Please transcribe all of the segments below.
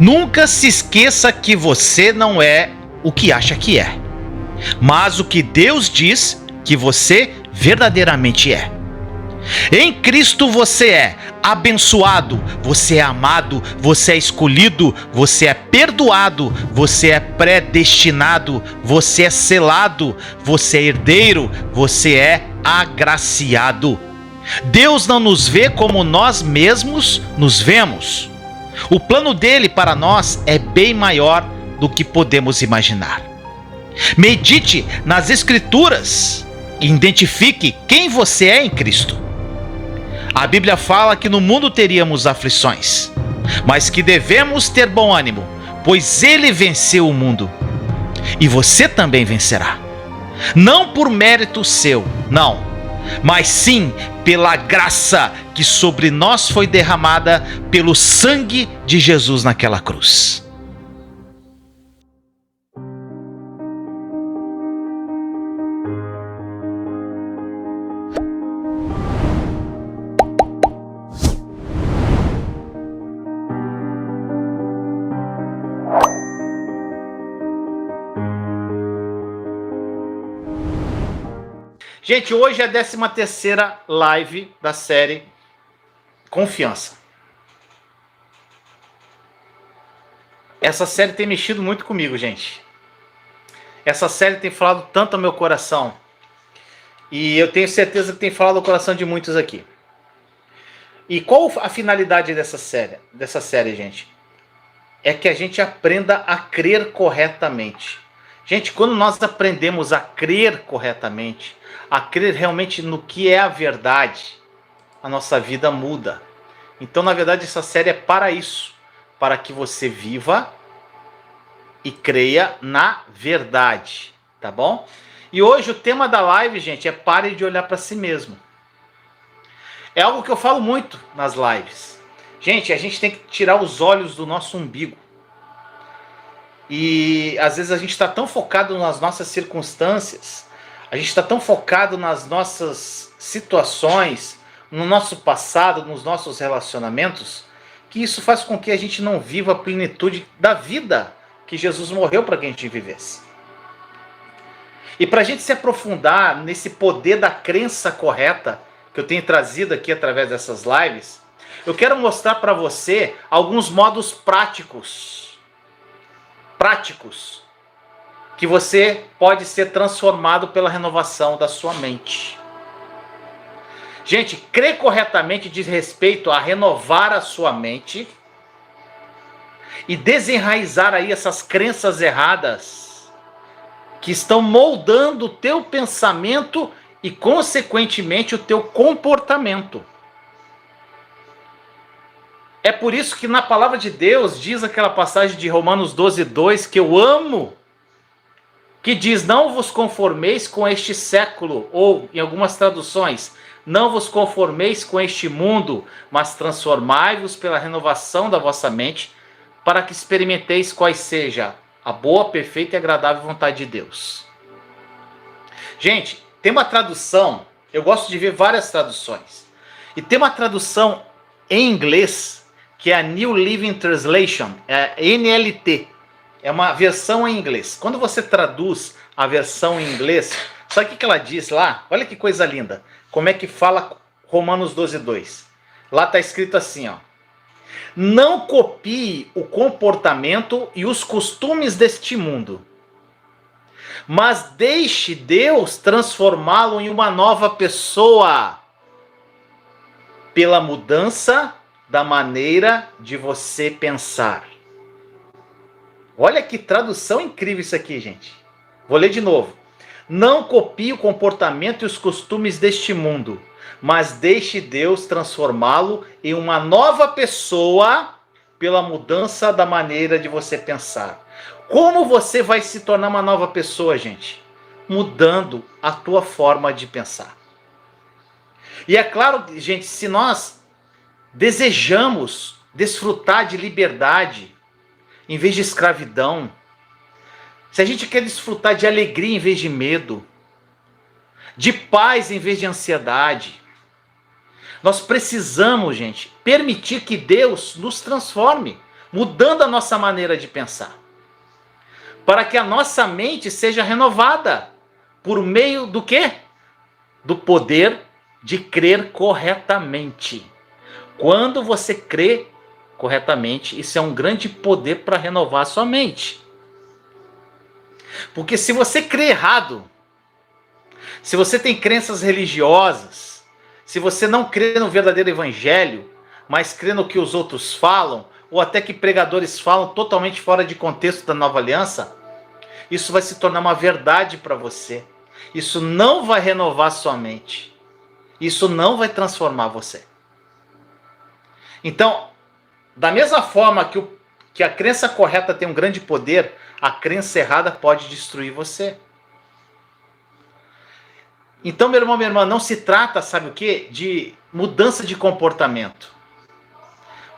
Nunca se esqueça que você não é o que acha que é, mas o que Deus diz que você verdadeiramente é. Em Cristo você é abençoado, você é amado, você é escolhido, você é perdoado, você é predestinado, você é selado, você é herdeiro, você é agraciado. Deus não nos vê como nós mesmos nos vemos. O plano dele para nós é bem maior do que podemos imaginar. Medite nas Escrituras e identifique quem você é em Cristo. A Bíblia fala que no mundo teríamos aflições, mas que devemos ter bom ânimo, pois ele venceu o mundo. E você também vencerá. Não por mérito seu, não, mas sim pela graça que sobre nós foi derramada pelo sangue de Jesus naquela cruz. Gente, hoje é a 13ª live da série Confiança. Essa série tem mexido muito comigo, gente. Essa série tem falado tanto ao meu coração. E eu tenho certeza que tem falado ao coração de muitos aqui. E qual a finalidade dessa série, gente? É que a gente aprenda a crer corretamente. Gente, quando nós aprendemos a crer corretamente, a crer realmente no que é a verdade, a nossa vida muda. Então, na verdade, essa série é para isso, para que você viva e creia na verdade, tá bom? E hoje o tema da live, gente, é pare de olhar para si mesmo. É algo que eu falo muito nas lives. Gente, a gente tem que tirar os olhos do nosso umbigo. E às vezes a gente está tão focado nas nossas circunstâncias, a gente está tão focado nas nossas situações, no nosso passado, nos nossos relacionamentos, que isso faz com que a gente não viva a plenitude da vida que Jesus morreu para que a gente vivesse. E para a gente se aprofundar nesse poder da crença correta, que eu tenho trazido aqui através dessas lives, eu quero mostrar para você alguns modos práticos que você pode ser transformado pela renovação da sua mente. Gente, crer corretamente diz respeito a renovar a sua mente e desenraizar aí essas crenças erradas que estão moldando o teu pensamento e, consequentemente, o teu comportamento. É por isso que na palavra de Deus diz aquela passagem de Romanos 12:2 que eu amo, que diz: não vos conformeis com este século, ou em algumas traduções, não vos conformeis com este mundo, mas transformai-vos pela renovação da vossa mente, para que experimenteis quais seja a boa, perfeita e agradável vontade de Deus. Gente, tem uma tradução, eu gosto de ver várias traduções, e tem uma tradução em inglês, que é a New Living Translation, é a NLT, é uma versão em inglês. Quando você traduz a versão em inglês, sabe o que ela diz lá? Olha que coisa linda, como é que fala Romanos 12:2. Lá está escrito assim, ó: não copie o comportamento e os costumes deste mundo, mas deixe Deus transformá-lo em uma nova pessoa, pela mudança da maneira de você pensar. Olha que tradução incrível isso aqui, gente. Vou ler de novo. Não copie o comportamento e os costumes deste mundo, mas deixe Deus transformá-lo em uma nova pessoa pela mudança da maneira de você pensar. Como você vai se tornar uma nova pessoa, gente? Mudando a tua forma de pensar. E é claro, gente, se nós desejamos desfrutar de liberdade em vez de escravidão, se a gente quer desfrutar de alegria em vez de medo, de paz em vez de ansiedade, nós precisamos, gente, permitir que Deus nos transforme, mudando a nossa maneira de pensar, para que a nossa mente seja renovada por meio do quê? Do poder de crer corretamente. Quando você crê corretamente, isso é um grande poder para renovar a sua mente. Porque se você crê errado, se você tem crenças religiosas, se você não crê no verdadeiro evangelho, mas crê no que os outros falam, ou até que pregadores falam totalmente fora de contexto da nova aliança, isso vai se tornar uma verdade para você. Isso não vai renovar sua mente. Isso não vai transformar você. Então, da mesma forma que a crença correta tem um grande poder, a crença errada pode destruir você. Então, meu irmão, minha irmã, não se trata, sabe o quê? De mudança de comportamento.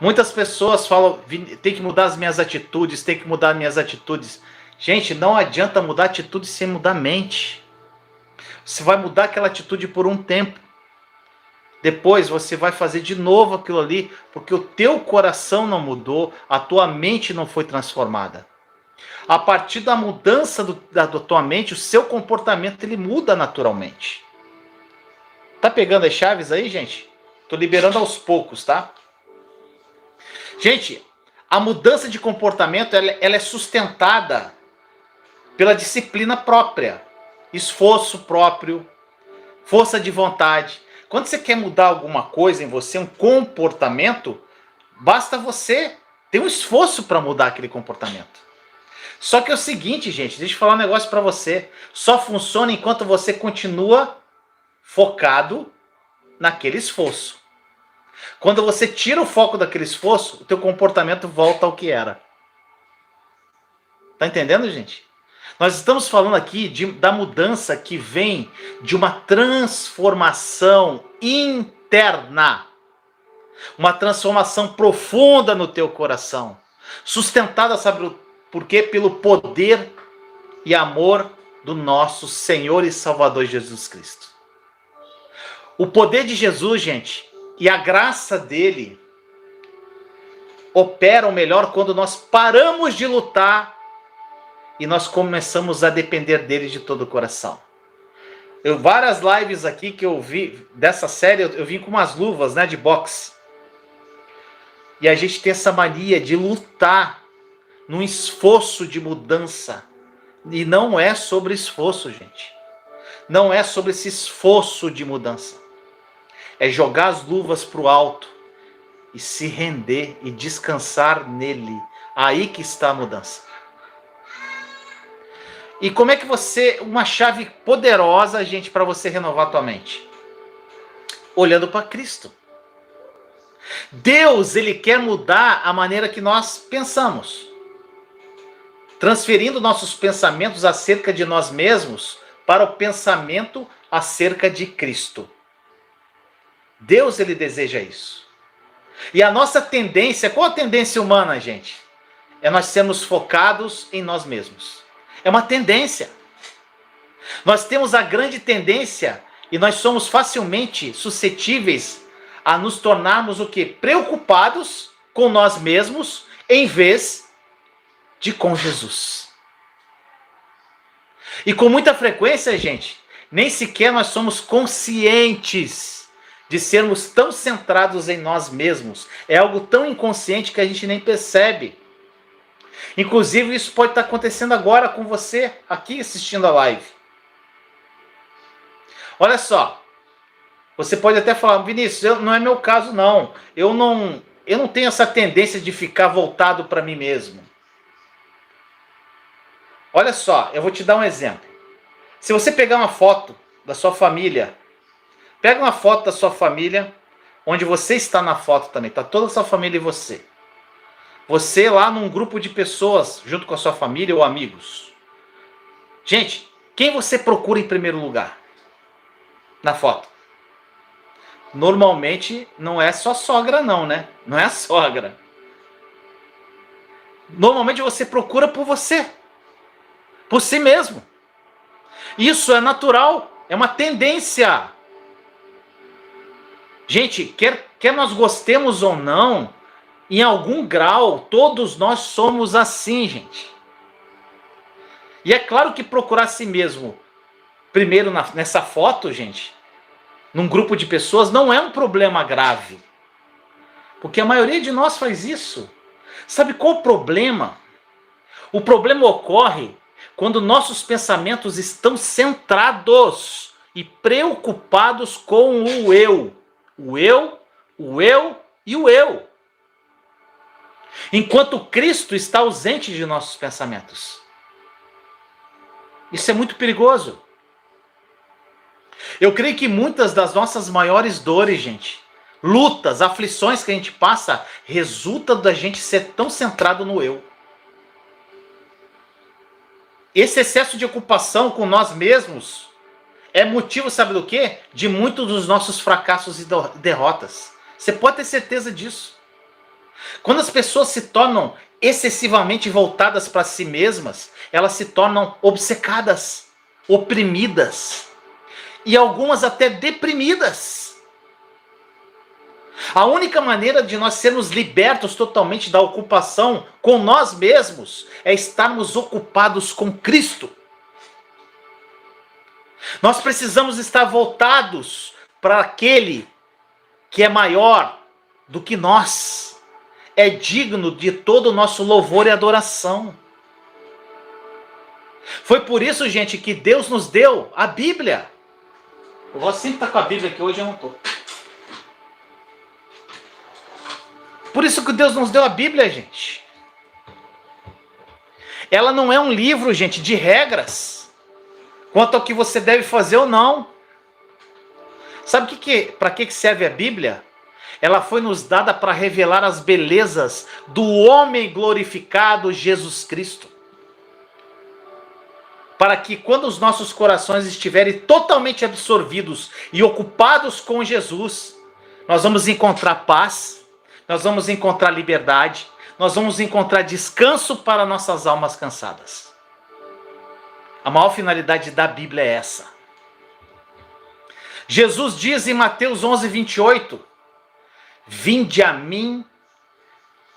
Muitas pessoas falam, tem que mudar as minhas atitudes, tem que mudar as minhas atitudes. Gente, não adianta mudar atitude sem mudar a mente. Você vai mudar aquela atitude por um tempo. Depois você vai fazer de novo aquilo ali, porque o teu coração não mudou, a tua mente não foi transformada. A partir da mudança da tua mente, o seu comportamento ele muda naturalmente. Tá pegando as chaves aí, gente? Tô liberando aos poucos, tá? Gente, a mudança de comportamento ela é sustentada pela disciplina própria, esforço próprio, força de vontade. Quando você quer mudar alguma coisa em você, um comportamento, basta você ter um esforço para mudar aquele comportamento. Só que é o seguinte, gente, deixa eu falar um negócio para você. Só funciona enquanto você continua focado naquele esforço. Quando você tira o foco daquele esforço, o teu comportamento volta ao que era. Tá entendendo, gente? Nós estamos falando aqui da mudança que vem de uma transformação interna. Uma transformação profunda no teu coração. Sustentada, sabe por quê? Pelo poder e amor do nosso Senhor e Salvador Jesus Cristo. O poder de Jesus, gente, e a graça dele operam melhor quando nós paramos de lutar e nós começamos a depender dele de todo o coração. Várias lives aqui que eu vi dessa série, eu vim com umas luvas, né, de boxe. E a gente tem essa mania de lutar num esforço de mudança. E não é sobre esforço, gente. Não é sobre esse esforço de mudança. É jogar as luvas para o alto e se render e descansar nele. Aí que está a mudança. E como é que uma chave poderosa, gente, para você renovar a tua mente? Olhando para Cristo. Deus, ele quer mudar a maneira que nós pensamos. Transferindo nossos pensamentos acerca de nós mesmos para o pensamento acerca de Cristo. Deus, ele deseja isso. E a nossa tendência, qual a tendência humana, gente? É nós sermos focados em nós mesmos. É uma tendência. Nós temos a grande tendência e nós somos facilmente suscetíveis a nos tornarmos o quê? Preocupados com nós mesmos em vez de com Jesus. E com muita frequência, gente, nem sequer nós somos conscientes de sermos tão centrados em nós mesmos. É algo tão inconsciente que a gente nem percebe. Inclusive, isso pode estar acontecendo agora com você, aqui assistindo a live. Olha só, você pode até falar, Vinícius, não é meu caso não. Eu não tenho essa tendência de ficar voltado para mim mesmo. Olha só, eu vou te dar um exemplo. Se você pegar uma foto da sua família, pega uma foto da sua família, onde você está na foto também, está toda a sua família e você. Você lá num grupo de pessoas, junto com a sua família ou amigos. Gente, quem você procura em primeiro lugar? Na foto. Normalmente não é só sogra não, né? Não é a sogra. Normalmente você procura por você. Por si mesmo. Isso é natural. É uma tendência. Gente, quer nós gostemos ou não, Em algum grau, todos nós somos assim, gente. E é claro que procurar a si mesmo, primeiro nessa foto, gente, num grupo de pessoas, não é um problema grave. Porque a maioria de nós faz isso. Sabe qual o problema? O problema ocorre quando nossos pensamentos estão centrados e preocupados com o eu. O eu, o eu e o eu. Enquanto Cristo está ausente de nossos pensamentos. Isso é muito perigoso. Eu creio que muitas das nossas maiores dores, gente, lutas, aflições que a gente passa, resulta da gente ser tão centrado no eu. Esse excesso de ocupação com nós mesmos é motivo, sabe do quê? De muitos dos nossos fracassos e derrotas. Você pode ter certeza disso. Quando as pessoas se tornam excessivamente voltadas para si mesmas, elas se tornam obcecadas, oprimidas e algumas até deprimidas. A única maneira de nós sermos libertos totalmente da ocupação com nós mesmos é estarmos ocupados com Cristo. Nós precisamos estar voltados para aquele que é maior do que nós. É digno de todo o nosso louvor e adoração. Foi por isso, gente, que Deus nos deu a Bíblia. Eu vou sempre estar com a Bíblia aqui, hoje eu não estou. Por isso que Deus nos deu a Bíblia, gente. Ela não é um livro, gente, de regras quanto ao que você deve fazer ou não. Sabe para que serve a Bíblia? Ela foi nos dada para revelar as belezas do homem glorificado Jesus Cristo. Para que quando os nossos corações estiverem totalmente absorvidos e ocupados com Jesus, nós vamos encontrar paz, nós vamos encontrar liberdade, nós vamos encontrar descanso para nossas almas cansadas. A maior finalidade da Bíblia é essa. Jesus diz em Mateus 11:28, vinde a mim,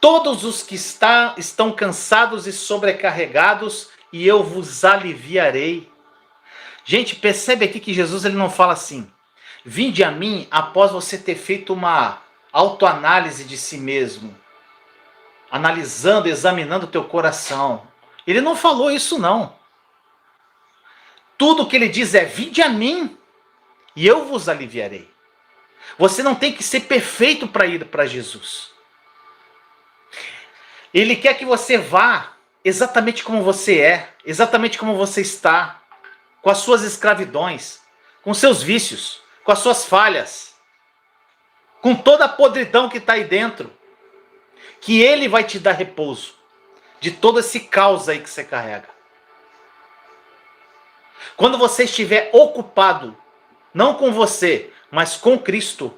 todos os que estão cansados e sobrecarregados, e eu vos aliviarei. Gente, percebe aqui que Jesus ele não fala assim, vinde a mim após você ter feito uma autoanálise de si mesmo, analisando, examinando o teu coração. Ele não falou isso não. Tudo que ele diz é, vinde a mim, e eu vos aliviarei. Você não tem que ser perfeito para ir para Jesus. Ele quer que você vá exatamente como você é, exatamente como você está, com as suas escravidões, com seus vícios, com as suas falhas, com toda a podridão que está aí dentro, que Ele vai te dar repouso de todo esse caos aí que você carrega. Quando você estiver ocupado, não com você, mas com Cristo,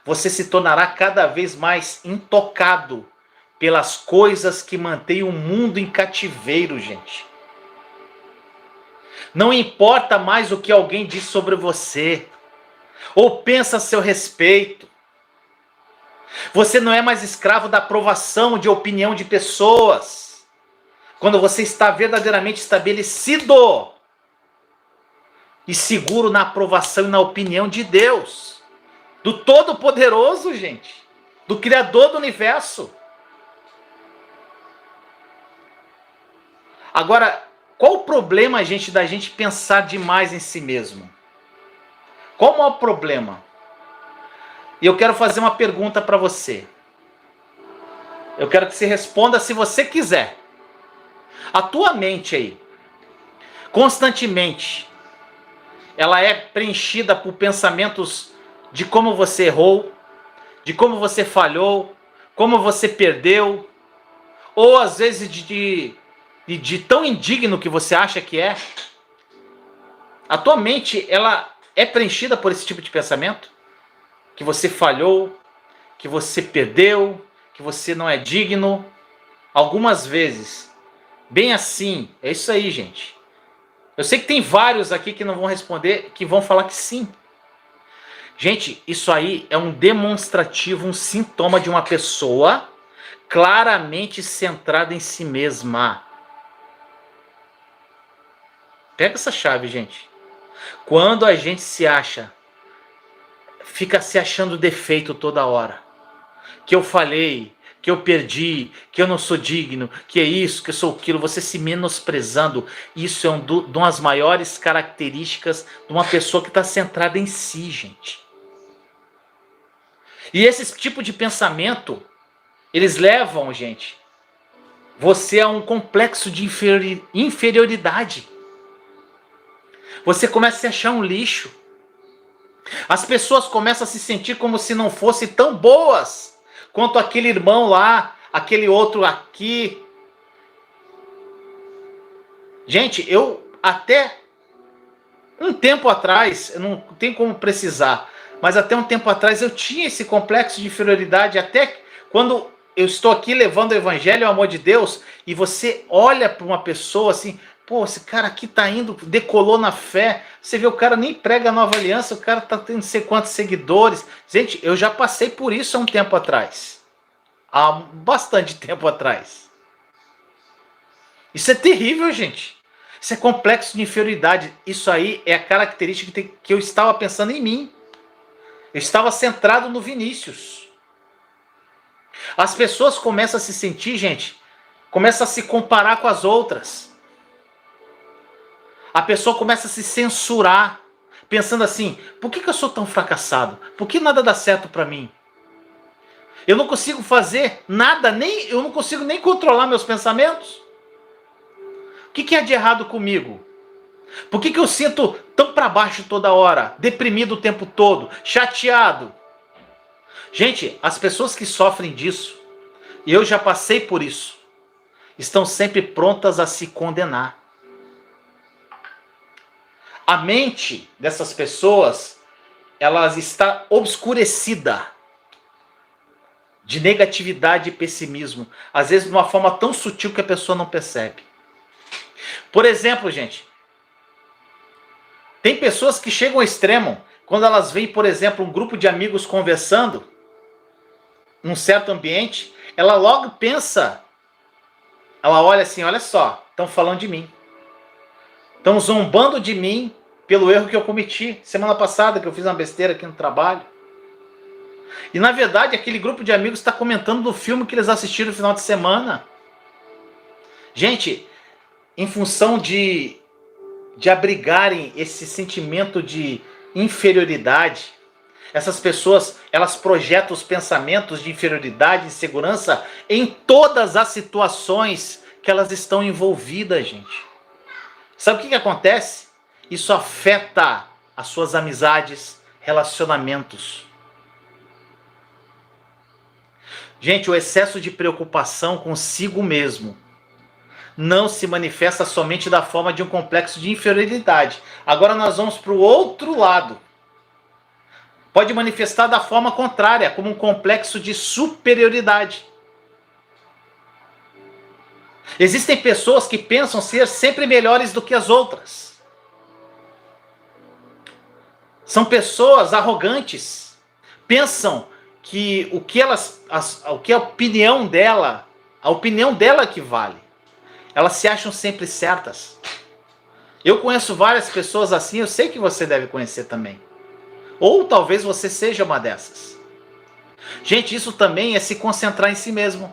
você se tornará cada vez mais intocado pelas coisas que mantêm o mundo em cativeiro, gente. Não importa mais o que alguém diz sobre você, ou pensa a seu respeito. Você não é mais escravo da aprovação de opinião de pessoas. Quando você está verdadeiramente estabelecido e seguro na aprovação e na opinião de Deus, do Todo-Poderoso, gente, do Criador do Universo. Agora, qual o problema, gente, da gente pensar demais em si mesmo? Qual é o problema? E eu quero fazer uma pergunta para você. Eu quero que você responda se você quiser. A tua mente aí, constantemente, ela é preenchida por pensamentos de como você errou, de como você falhou, como você perdeu, ou às vezes de tão indigno que você acha que é. A tua mente, ela é preenchida por esse tipo de pensamento? Que você falhou, que você perdeu, que você não é digno. Algumas vezes. Bem assim. É isso aí, gente. Eu sei que tem vários aqui que não vão responder, que vão falar que sim. Gente, isso aí é um demonstrativo, um sintoma de uma pessoa claramente centrada em si mesma. Pega essa chave, gente. Quando a gente se acha, fica se achando defeito toda hora. Que eu falei, que eu perdi, que eu não sou digno, que é isso, que eu sou aquilo, você se menosprezando. Isso é uma das maiores características de uma pessoa que está centrada em si, gente. E esse tipo de pensamento, eles levam, gente, você a um complexo de inferioridade. Você começa a se achar um lixo. As pessoas começam a se sentir como se não fossem tão boas quanto aquele irmão lá, aquele outro aqui. Gente, eu até um tempo atrás, eu não tenho como precisar, mas até um tempo atrás eu tinha esse complexo de inferioridade, até quando eu estou aqui levando o evangelho, o amor de Deus, e você olha para uma pessoa assim, pô, esse cara aqui tá indo, decolou na fé, você vê o cara nem prega a nova aliança, o cara tá tendo não sei quantos seguidores. Gente, eu já passei por isso há um tempo atrás, há bastante tempo atrás. Isso é terrível, gente. Isso é complexo de inferioridade. Isso aí é a característica que eu estava pensando em mim. Eu estava centrado no Vinícius. As pessoas começam a se sentir, gente, começam a se comparar com as outras. A pessoa começa a se censurar, pensando assim, por que eu sou tão fracassado? Por que nada dá certo para mim? Eu não consigo fazer nada, eu não consigo nem controlar meus pensamentos. O que há de errado comigo? Por que eu sinto tão para baixo toda hora? Deprimido o tempo todo? Chateado? Gente, as pessoas que sofrem disso, e eu já passei por isso, estão sempre prontas a se condenar. A mente dessas pessoas, ela está obscurecida de negatividade e pessimismo. Às vezes de uma forma tão sutil que a pessoa não percebe. Por exemplo, gente, tem pessoas que chegam ao extremo, quando elas veem, por exemplo, um grupo de amigos conversando, num certo ambiente, ela logo pensa, ela olha assim, olha só, estão falando de mim. Estão zombando de mim pelo erro que eu cometi semana passada, que eu fiz uma besteira aqui no trabalho. E na verdade, aquele grupo de amigos está comentando do filme que eles assistiram no final de semana. Gente, em função de abrigarem esse sentimento de inferioridade, essas pessoas, elas projetam os pensamentos de inferioridade, insegurança em todas as situações que elas estão envolvidas, gente. Sabe o que acontece? Isso afeta as suas amizades, relacionamentos. Gente, o excesso de preocupação consigo mesmo não se manifesta somente da forma de um complexo de inferioridade. Agora nós vamos para o outro lado. Pode manifestar da forma contrária, como um complexo de superioridade. Existem pessoas que pensam ser sempre melhores do que as outras. São pessoas arrogantes. Pensam que o que a opinião dela que vale. Elas se acham sempre certas. Eu conheço várias pessoas assim, eu sei que você deve conhecer também. Ou talvez você seja uma dessas. Gente, isso também é se concentrar em si mesmo.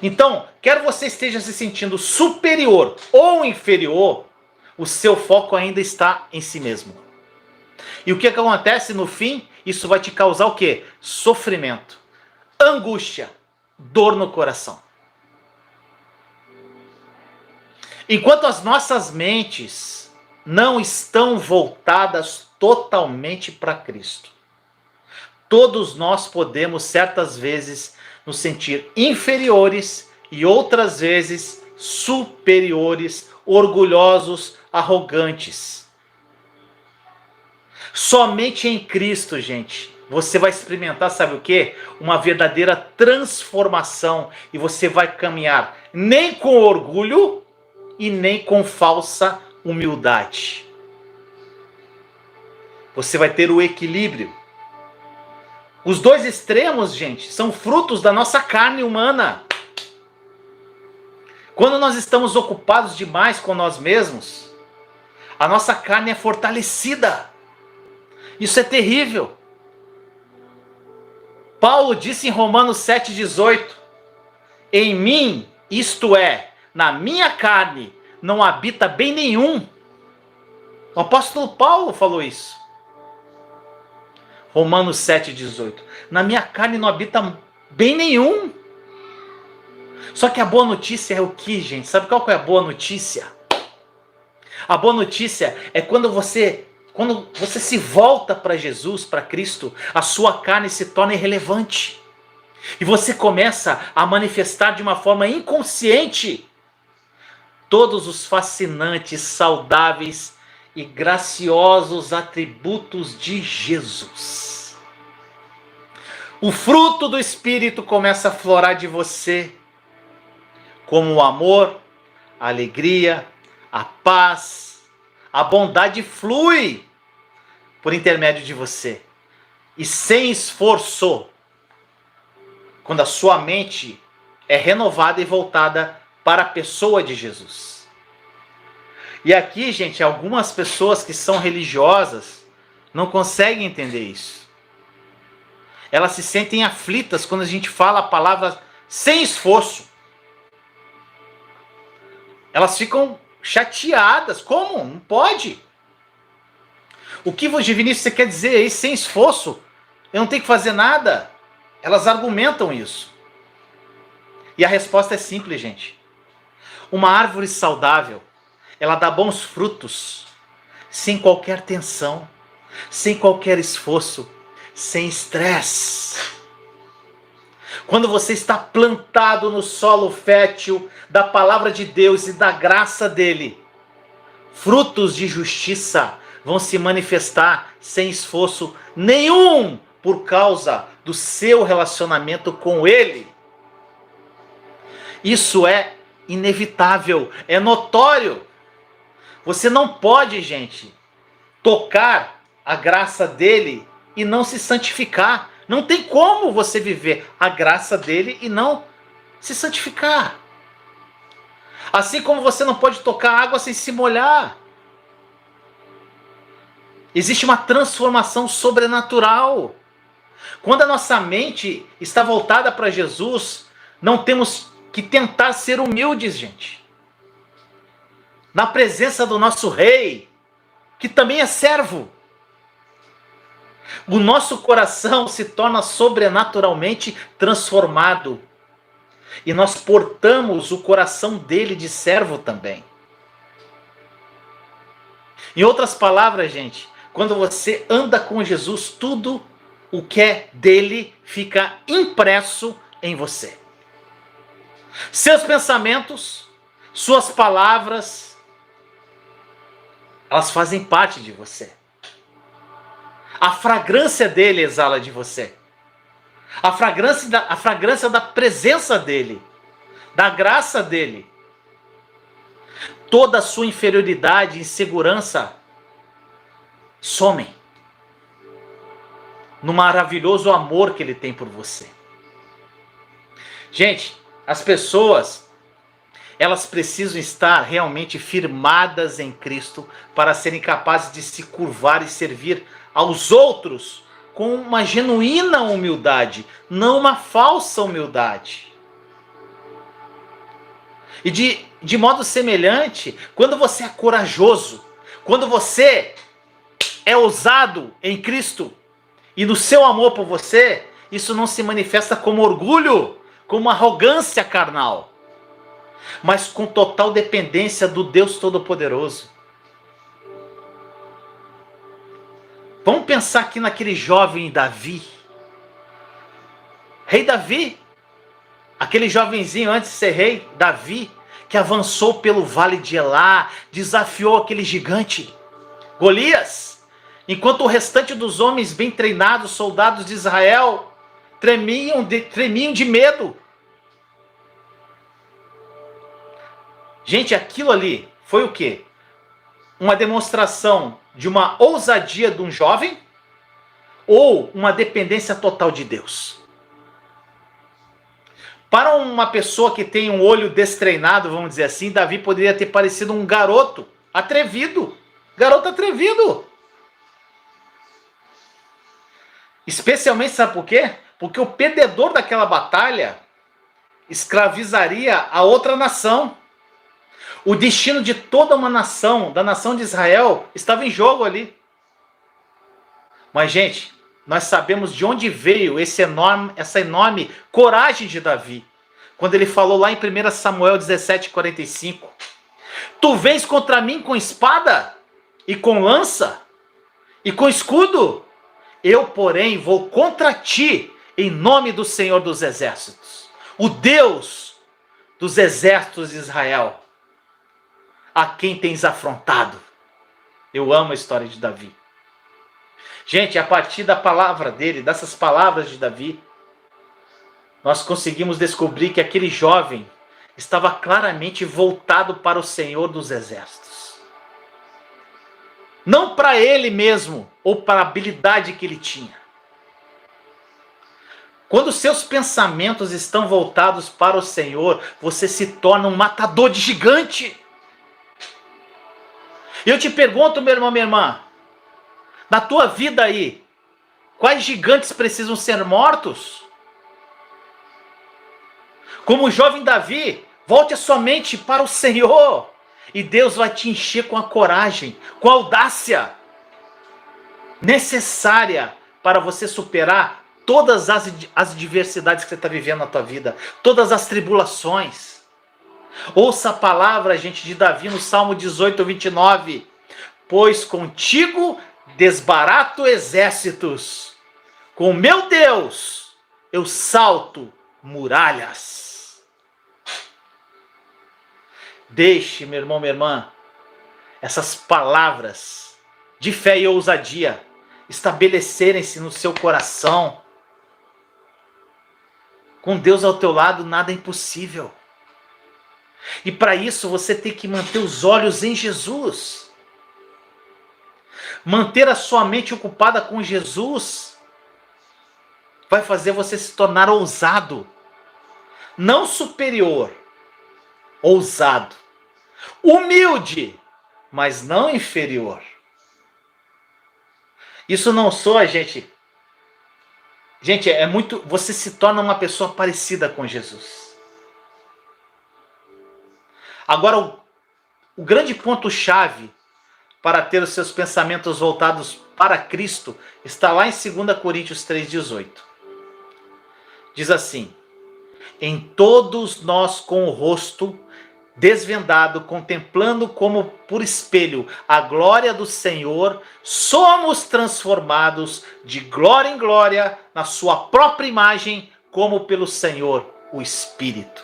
Então, quer você esteja se sentindo superior ou inferior, o seu foco ainda está em si mesmo. E o que acontece no fim? Isso vai te causar o quê? Sofrimento, angústia, dor no coração. Enquanto as nossas mentes não estão voltadas totalmente para Cristo, todos nós podemos certas vezes nos sentir inferiores e outras vezes superiores, orgulhosos, arrogantes. Somente em Cristo, gente, você vai experimentar, sabe o quê? Uma verdadeira transformação e você vai caminhar nem com orgulho e nem com falsa humildade. Você vai ter o equilíbrio. Os dois extremos, gente, são frutos da nossa carne humana. Quando nós estamos ocupados demais com nós mesmos, a nossa carne é fortalecida. Isso é terrível. Paulo disse em Romanos 7,18: em mim, isto é, na minha carne, não habita bem nenhum. O apóstolo Paulo falou isso. Romanos 7,18. Na minha carne não habita bem nenhum. Só que a boa notícia é o que, gente? Sabe qual que é a boa notícia? A boa notícia é quando você se volta para Jesus, para Cristo, a sua carne se torna irrelevante. E você começa a manifestar de uma forma inconsciente todos os fascinantes, saudáveis e graciosos atributos de Jesus. O fruto do Espírito começa a florar de você, como o amor, a alegria, a paz, a bondade flui por intermédio de você. E sem esforço, quando a sua mente é renovada e voltada para a pessoa de Jesus. E aqui, gente, algumas pessoas que são religiosas não conseguem entender isso. Elas se sentem aflitas quando a gente fala a palavra sem esforço. Elas ficam chateadas. Como? Não pode. O que, Vinícius, você quer dizer aí sem esforço? Eu não tenho que fazer nada. Elas argumentam isso. E a resposta é simples, gente. Uma árvore saudável, ela dá bons frutos, sem qualquer tensão, sem qualquer esforço, sem estresse. Quando você está plantado no solo fértil da palavra de Deus e da graça dele, frutos de justiça vão se manifestar sem esforço nenhum por causa do seu relacionamento com ele. Isso é inevitável, é notório. Você não pode, gente, tocar a graça dele e não se santificar. Não tem como você viver a graça dele e não se santificar. Assim como você não pode tocar água sem se molhar. Existe uma transformação sobrenatural. Quando a nossa mente está voltada para Jesus, não temos que tentar ser humildes, gente. Na presença do nosso rei, que também é servo. O nosso coração se torna sobrenaturalmente transformado. E nós portamos o coração dele de servo também. Em outras palavras, gente, quando você anda com Jesus, tudo o que é dele fica impresso em você. Seus pensamentos, suas palavras, elas fazem parte de você. A fragrância dele exala de você. A fragrância da presença dele, da graça dele. Toda a sua inferioridade e insegurança somem no maravilhoso amor que ele tem por você. Gente, as pessoas, elas precisam estar realmente firmadas em Cristo para serem capazes de se curvar e servir aos outros com uma genuína humildade, não uma falsa humildade. E de modo semelhante, quando você é corajoso, quando você é ousado em Cristo e no seu amor por você, isso não se manifesta como orgulho, como arrogância carnal, mas com total dependência do Deus Todo-Poderoso. Vamos pensar aqui naquele jovem Davi. Rei Davi, aquele jovenzinho antes de ser rei, Davi, que avançou pelo vale de Elá, desafiou aquele gigante, Golias, enquanto o restante dos homens bem treinados, soldados de Israel, tremiam de medo. Gente, aquilo ali foi o quê? Uma demonstração de uma ousadia de um jovem? ou uma dependência total de Deus? Para uma pessoa que tem um olho destreinado, vamos dizer assim, Davi poderia ter parecido um garoto atrevido. Garoto atrevido. Especialmente, sabe por quê? Porque o perdedor daquela batalha escravizaria a outra nação. O destino de toda uma nação, da nação de Israel, estava em jogo ali. Mas, gente, nós sabemos de onde veio essa enorme coragem de Davi. Quando ele falou lá em 1 Samuel 17:45. Tu vens contra mim com espada e com lança e com escudo? Eu, porém, vou contra ti em nome do Senhor dos Exércitos, o Deus dos exércitos de Israel, a quem tens afrontado. Eu amo a história de Davi. Gente, a partir da palavra dele, dessas palavras de Davi, nós conseguimos descobrir que aquele jovem estava claramente voltado para o Senhor dos Exércitos. Não para ele mesmo, ou para a habilidade que ele tinha. Quando seus pensamentos estão voltados para o Senhor, você se torna um matador de gigante. Eu te pergunto, meu irmão, minha irmã, na tua vida aí, quais gigantes precisam ser mortos? Como o jovem Davi, volte a sua mente para o Senhor. E Deus vai te encher com a coragem, com a audácia necessária para você superar todas as adversidades que você está vivendo na tua vida. Todas as tribulações. Ouça a palavra, gente, de Davi no Salmo 18:29. Pois contigo desbarato exércitos. Com meu Deus eu salto muralhas. Deixe, meu irmão, minha irmã, essas palavras de fé e ousadia estabelecerem-se no seu coração. Com Deus ao teu lado, nada é impossível. E para isso você tem que manter os olhos em Jesus. Manter a sua mente ocupada com Jesus vai fazer você se tornar ousado. Não superior, ousado. Humilde, mas não inferior. Isso não soa, gente. Gente, é muito. Você se torna uma pessoa parecida com Jesus. Agora, o grande ponto-chave para ter os seus pensamentos voltados para Cristo está lá em 2 Coríntios 3,18. Diz assim: em todos nós com o rosto desvendado, contemplando como por espelho a glória do Senhor, somos transformados de glória em glória na sua própria imagem, como pelo Senhor, o Espírito.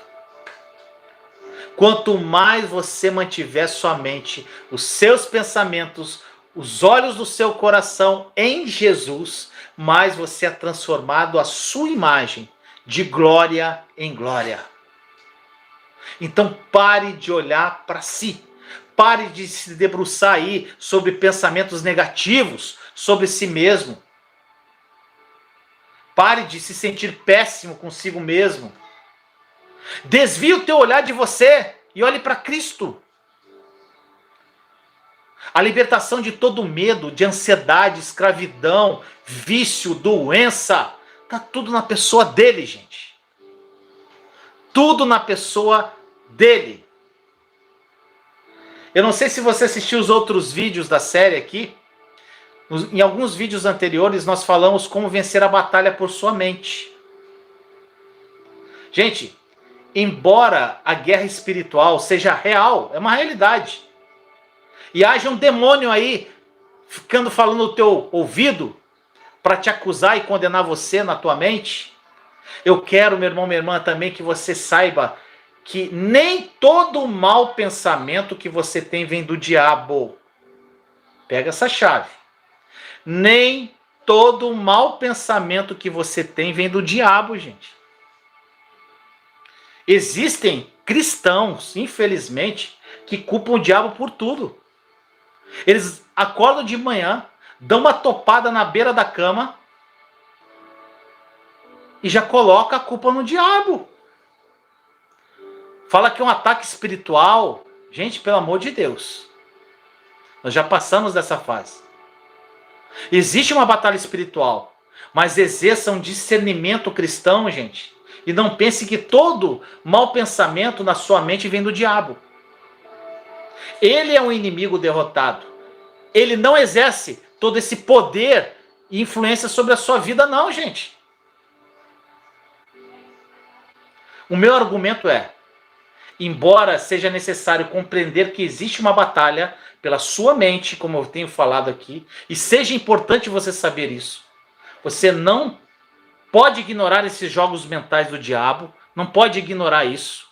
Quanto mais você mantiver sua mente, os seus pensamentos, os olhos do seu coração em Jesus, mais você é transformado à sua imagem, de glória em glória. Então pare de olhar para si. Pare de se debruçar aí sobre pensamentos negativos sobre si mesmo. Pare de se sentir péssimo consigo mesmo. Desvie o teu olhar de você e olhe para Cristo. A libertação de todo medo, de ansiedade, escravidão, vício, doença, está tudo na pessoa dele, gente. Tudo na pessoa dele. Eu não sei se você assistiu os outros vídeos da série aqui. Em alguns vídeos anteriores nós falamos como vencer a batalha por sua mente. Gente, embora a guerra espiritual seja real, é uma realidade, e haja um demônio aí ficando falando no teu ouvido para te acusar e condenar você na tua mente, eu quero, meu irmão, minha irmã, também que você saiba que nem todo mau pensamento que você tem vem do diabo. Pega essa chave. Nem todo mau pensamento que você tem vem do diabo, gente. Existem cristãos, infelizmente, que culpam o diabo por tudo. Eles acordam de manhã, dão uma topada na beira da cama e já coloca a culpa no diabo. Fala que é um ataque espiritual. Gente, pelo amor de Deus. Nós já passamos dessa fase. Existe uma batalha espiritual, mas exerça um discernimento cristão, gente. E não pense que todo mau pensamento na sua mente vem do diabo. Ele é um inimigo derrotado. Ele não exerce todo esse poder e influência sobre a sua vida, não, gente. O meu argumento é: embora seja necessário compreender que existe uma batalha pela sua mente, como eu tenho falado aqui, e seja importante você saber isso, você não pode ignorar esses jogos mentais do diabo, não pode ignorar isso.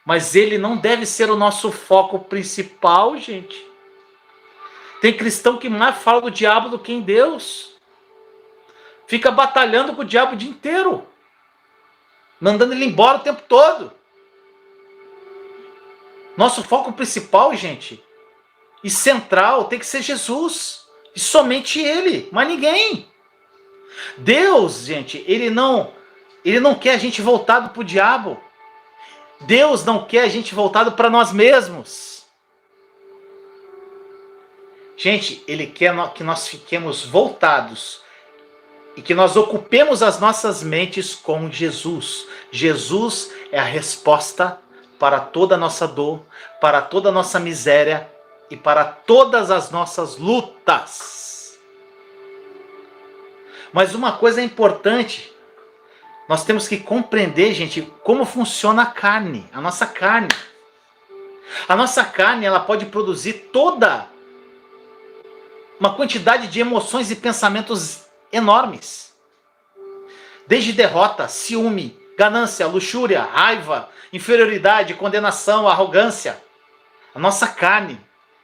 Mas ele não deve ser o nosso foco principal, gente. Tem cristão que mais fala do diabo do que em Deus. Fica batalhando com o diabo o dia inteiro, mandando ele embora o tempo todo. Nosso foco principal, gente, e central, tem que ser Jesus. E somente Ele, mas ninguém. Deus, gente, Ele não quer a gente voltado para o diabo. Deus não quer a gente voltado para nós mesmos. Gente, Ele quer que nós fiquemos voltados e que nós ocupemos as nossas mentes com Jesus. Jesus é a resposta para toda a nossa dor, para toda a nossa miséria e para todas as nossas lutas. Mas uma coisa é importante, nós temos que compreender, gente, como funciona a carne, a nossa carne. A nossa carne, ela pode produzir toda uma quantidade de emoções e pensamentos enormes. Desde derrota, ciúme, ganância, luxúria, raiva, inferioridade, condenação, arrogância. A nossa carne,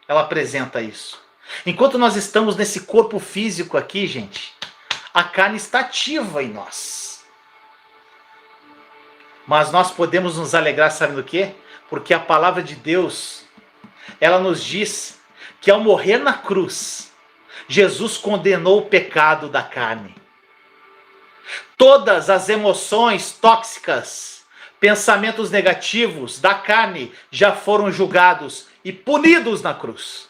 ela apresenta isso. Enquanto nós estamos nesse corpo físico aqui, gente, a carne está ativa em nós. Mas nós podemos nos alegrar, sabe do quê? Porque a palavra de Deus, ela nos diz que ao morrer na cruz, Jesus condenou o pecado da carne. Todas as emoções tóxicas, pensamentos negativos da carne já foram julgados e punidos na cruz.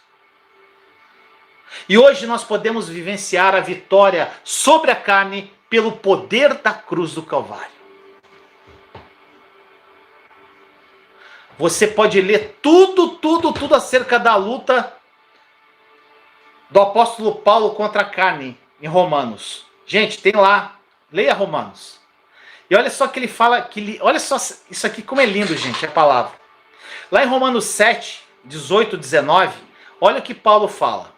E hoje nós podemos vivenciar a vitória sobre a carne pelo poder da cruz do Calvário. Você pode ler tudo acerca da luta do apóstolo Paulo contra a carne em Romanos. Gente, tem lá, leia Romanos. E olha só que ele fala, olha só isso aqui como é lindo, gente, a palavra. Lá em Romanos 7, 18, 19, olha o que Paulo fala.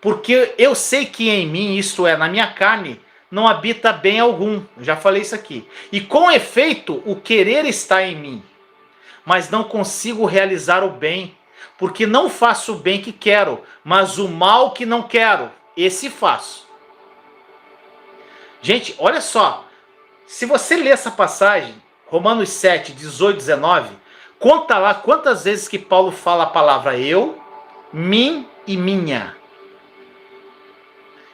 Porque eu sei que em mim, isto é, na minha carne, não habita bem algum. Eu já falei isso aqui. E com efeito, o querer está em mim, mas não consigo realizar o bem, porque não faço o bem que quero, mas o mal que não quero, esse faço. Gente, olha só. Se você ler essa passagem, Romanos 7, 18, 19, conta lá quantas vezes que Paulo fala a palavra eu, mim e minha.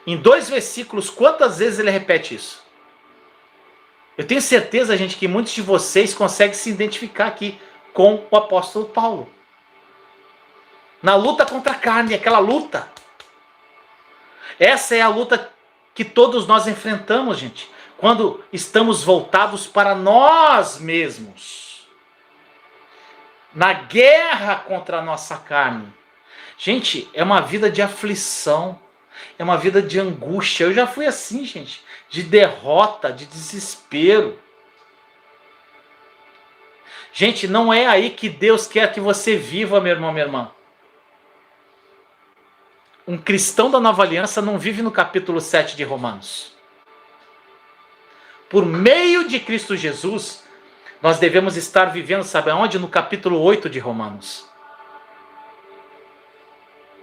Em 2 versículos, quantas vezes ele repete isso? Eu tenho certeza, gente, que muitos de vocês conseguem se identificar aqui com o apóstolo Paulo. Na luta contra a carne, aquela luta. Essa é a luta que todos nós enfrentamos, gente, quando estamos voltados para nós mesmos. Na guerra contra a nossa carne. Gente, é uma vida de aflição. É uma vida de angústia. Eu já fui assim, gente. De derrota, de desespero. Gente, não é aí que Deus quer que você viva, meu irmão, minha irmã. Um cristão da Nova Aliança não vive no capítulo 7 de Romanos. Por meio de Cristo Jesus, nós devemos estar vivendo, sabe aonde? No capítulo 8 de Romanos.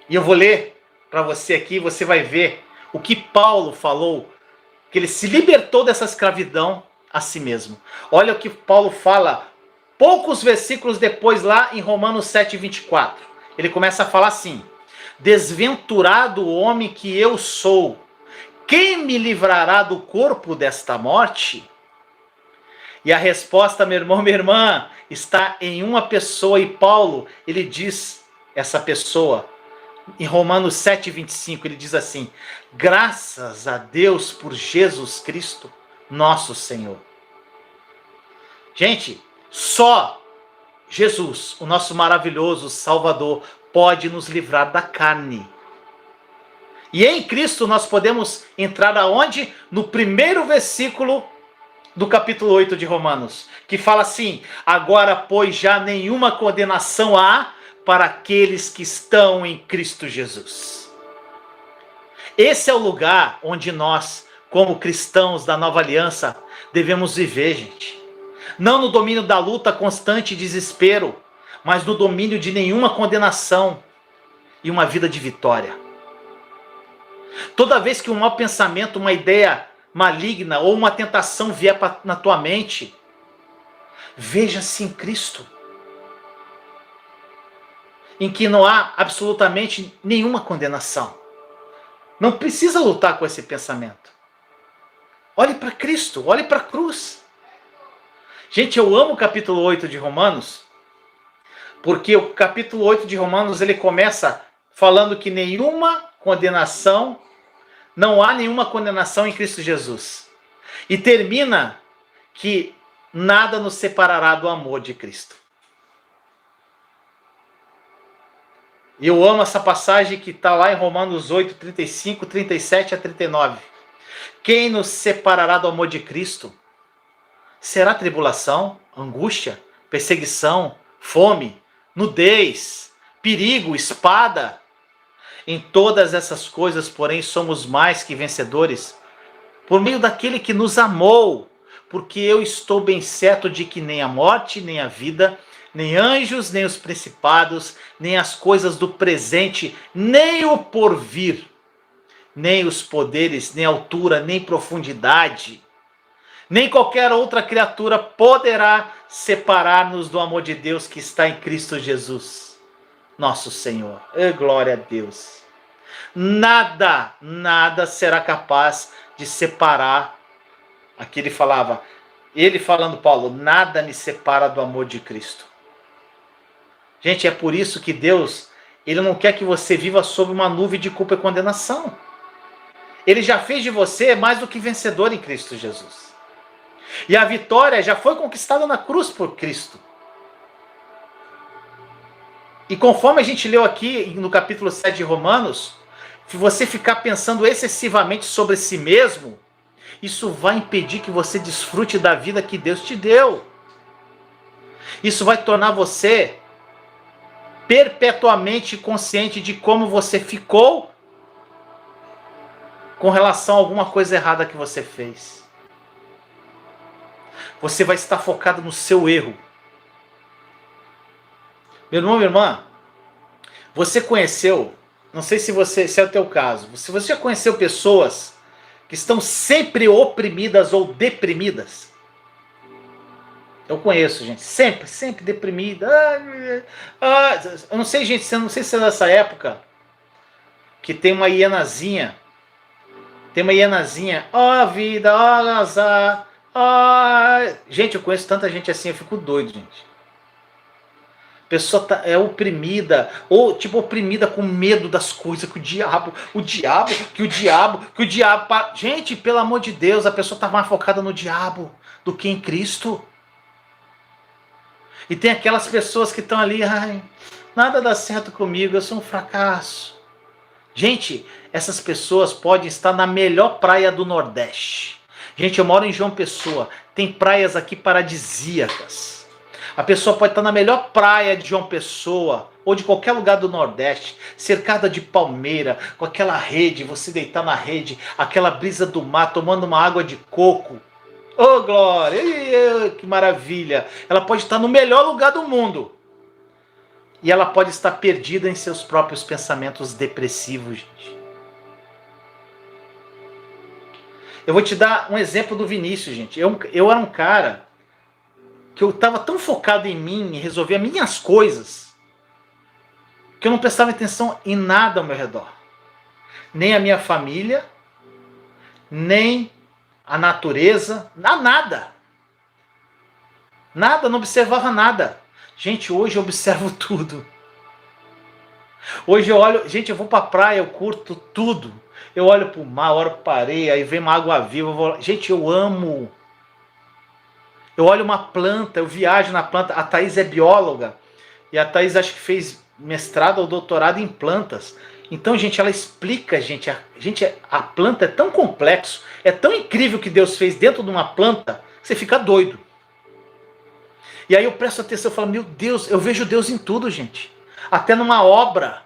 E eu vou ler para você aqui, você vai ver o que Paulo falou, que ele se libertou dessa escravidão a si mesmo. Olha o que Paulo fala, poucos versículos depois, lá em Romanos 7, 24. Ele começa a falar assim: desventurado o homem que eu sou, quem me livrará do corpo desta morte? E a resposta, meu irmão, minha irmã, está em uma pessoa. E Paulo, ele diz, essa pessoa, em Romanos 7,25, ele diz assim: graças a Deus por Jesus Cristo, nosso Senhor. Gente, só Jesus, o nosso maravilhoso Salvador, pode nos livrar da carne. E em Cristo nós podemos entrar aonde? No primeiro versículo do capítulo 8 de Romanos, que fala assim: agora, pois, já nenhuma condenação há para aqueles que estão em Cristo Jesus. Esse é o lugar onde nós, como cristãos da nova aliança, devemos viver, gente. Não no domínio da luta constante e desespero, mas no domínio de nenhuma condenação e uma vida de vitória. Toda vez que um mau pensamento, uma ideia maligna ou uma tentação vier na tua mente, veja-se em Cristo, em que não há absolutamente nenhuma condenação. Não precisa lutar com esse pensamento. Olhe para Cristo, olhe para a cruz. Gente, eu amo o capítulo 8 de Romanos, porque o capítulo 8 de Romanos, ele começa falando que não há nenhuma condenação em Cristo Jesus. E termina que nada nos separará do amor de Cristo. Eu amo essa passagem que está lá em Romanos 8, 35, 37 a 39. Quem nos separará do amor de Cristo? Será tribulação, angústia, perseguição, fome, nudez, perigo, espada? Em todas essas coisas, porém, somos mais que vencedores, por meio daquele que nos amou, porque eu estou bem certo de que nem a morte, nem a vida, nem anjos, nem os principados, nem as coisas do presente, nem o porvir, nem os poderes, nem altura, nem profundidade, nem qualquer outra criatura poderá separar-nos do amor de Deus que está em Cristo Jesus, nosso Senhor. Glória a Deus. Nada será capaz de separar. Aqui ele falando, Paulo, nada me separa do amor de Cristo. Gente, é por isso que Deus, ele não quer que você viva sob uma nuvem de culpa e condenação. Ele já fez de você mais do que vencedor em Cristo Jesus. E a vitória já foi conquistada na cruz por Cristo. E conforme a gente leu aqui no capítulo 7 de Romanos, se você ficar pensando excessivamente sobre si mesmo, isso vai impedir que você desfrute da vida que Deus te deu. Isso vai tornar você perpetuamente consciente de como você ficou com relação a alguma coisa errada que você fez. Você vai estar focado no seu erro. Meu irmão, minha irmã, você conheceu, não sei se é o teu caso, se você já conheceu pessoas que estão sempre oprimidas ou deprimidas? Eu conheço, gente, sempre deprimida. Eu não sei, gente, não sei se é dessa época que tem uma hienazinha. Ó vida, ó azar. Gente, eu conheço tanta gente assim, eu fico doido, gente. A pessoa é oprimida, ou tipo oprimida com medo das coisas, que o diabo. Gente, pelo amor de Deus, a pessoa está mais focada no diabo do que em Cristo. E tem aquelas pessoas que estão ali, nada dá certo comigo, eu sou um fracasso. Gente, essas pessoas podem estar na melhor praia do Nordeste. Gente, eu moro em João Pessoa, tem praias aqui paradisíacas. A pessoa pode estar na melhor praia de João Pessoa, ou de qualquer lugar do Nordeste, cercada de palmeira, com aquela rede, você deitar na rede, aquela brisa do mar, tomando uma água de coco. Oh, glória! Que maravilha! Ela pode estar no melhor lugar do mundo. E ela pode estar perdida em seus próprios pensamentos depressivos, gente. Eu vou te dar um exemplo do Vinícius, gente. Eu era um cara que eu estava tão focado em mim, em resolver as minhas coisas, que eu não prestava atenção em nada ao meu redor. Nem a minha família, nem a natureza, nada. Nada, não observava nada. Gente, hoje eu observo tudo. Hoje eu olho, gente, eu vou pra praia, eu curto tudo. Eu olho pro mar, olho pra areia, aí vem uma água viva. Gente, eu amo. Eu olho uma planta, eu viajo na planta. A Thaís é bióloga. E a Thaís acho que fez mestrado ou doutorado em plantas. Então, gente, ela explica, a planta é tão complexo, é tão incrível que Deus fez dentro de uma planta, que você fica doido. E aí eu presto atenção e falo, meu Deus, eu vejo Deus em tudo, gente. Até numa obra.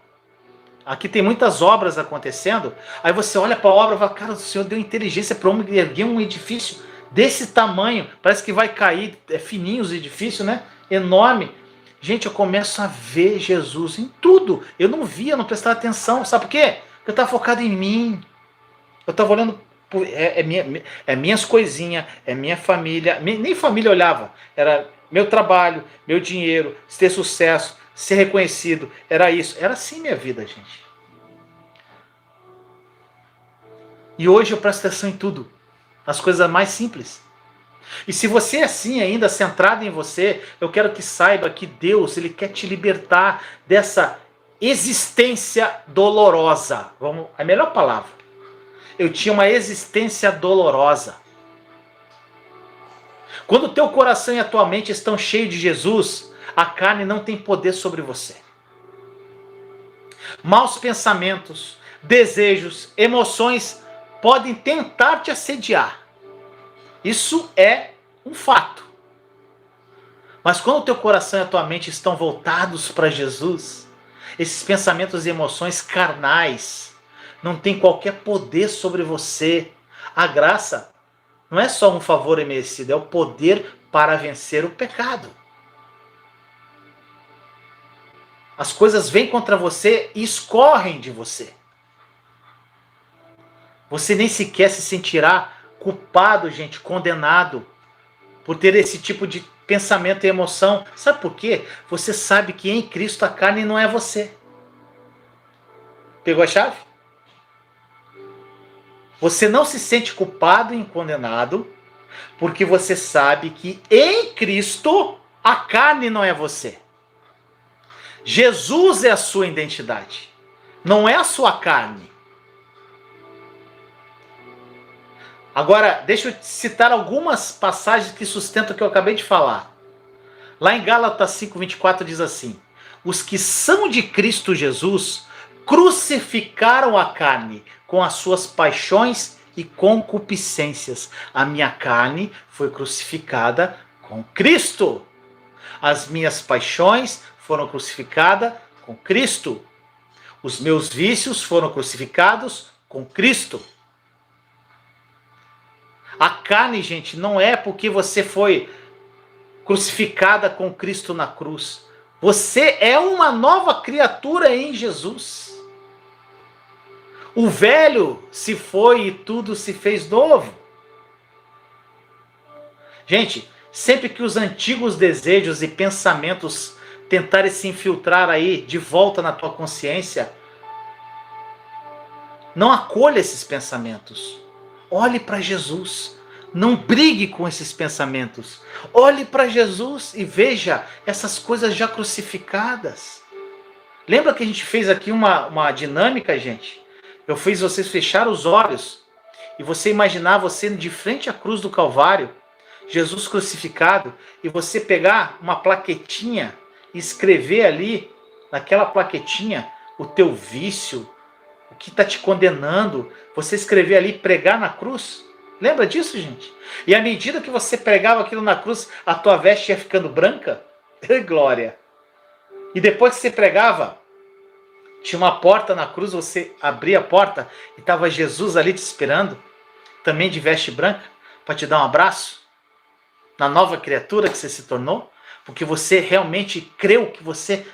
Aqui tem muitas obras acontecendo. Aí você olha para a obra e fala, cara, o Senhor deu inteligência para o homem erguer um edifício desse tamanho. Parece que vai cair, é fininho os edifícios, né? Enorme. Gente, eu começo a ver Jesus em tudo. Eu não via, não prestava atenção. Sabe por quê? Porque eu estava focado em mim. Eu estava olhando, minhas coisinhas, é minha família. Nem família olhava. Era meu trabalho, meu dinheiro, ter sucesso, ser reconhecido. Era isso. Era assim minha vida, gente. E hoje eu presto atenção em tudo. Nas coisas mais simples. E se você é assim ainda, centrado em você, eu quero que saiba que Deus, Ele quer te libertar dessa existência dolorosa. A melhor palavra. Eu tinha uma existência dolorosa. Quando o teu coração e a tua mente estão cheios de Jesus, a carne não tem poder sobre você. Maus pensamentos, desejos, emoções podem tentar te assediar. Isso é um fato. Mas quando o teu coração e a tua mente estão voltados para Jesus, esses pensamentos e emoções carnais não têm qualquer poder sobre você. A graça não é só um favor imerecido, é o poder para vencer o pecado. As coisas vêm contra você e escorrem de você. Você nem sequer se sentirá culpado, gente, condenado por ter esse tipo de pensamento e emoção. Sabe por quê? Você sabe que em Cristo a carne não é você. Pegou a chave? Você não se sente culpado e condenado porque você sabe que em Cristo a carne não é você. Jesus é a sua identidade, não é a sua carne. Agora, deixa eu citar algumas passagens que sustentam o que eu acabei de falar. Lá em Gálatas 5:24 diz assim: os que são de Cristo Jesus crucificaram a carne com as suas paixões e concupiscências. A minha carne foi crucificada com Cristo. As minhas paixões foram crucificadas com Cristo. Os meus vícios foram crucificados com Cristo. A carne, gente, não é porque você foi crucificada com Cristo na cruz. Você é uma nova criatura em Jesus. O velho se foi e tudo se fez novo. Gente, sempre que os antigos desejos e pensamentos tentarem se infiltrar aí de volta na tua consciência, não acolha esses pensamentos. Olhe para Jesus. Não brigue com esses pensamentos. Olhe para Jesus e veja essas coisas já crucificadas. Lembra que a gente fez aqui uma dinâmica, gente? Eu fiz vocês fechar os olhos e você imaginar você de frente à cruz do Calvário, Jesus crucificado, e você pegar uma plaquetinha e escrever ali, naquela plaquetinha, o teu vício, o que está te condenando, você escrever ali, pregar na cruz. Lembra disso, gente? E à medida que você pregava aquilo na cruz, a tua veste ia ficando branca. Glória! E depois que você pregava, tinha uma porta na cruz, você abria a porta e estava Jesus ali te esperando, também de veste branca, para te dar um abraço, na nova criatura que você se tornou, porque você realmente creu que você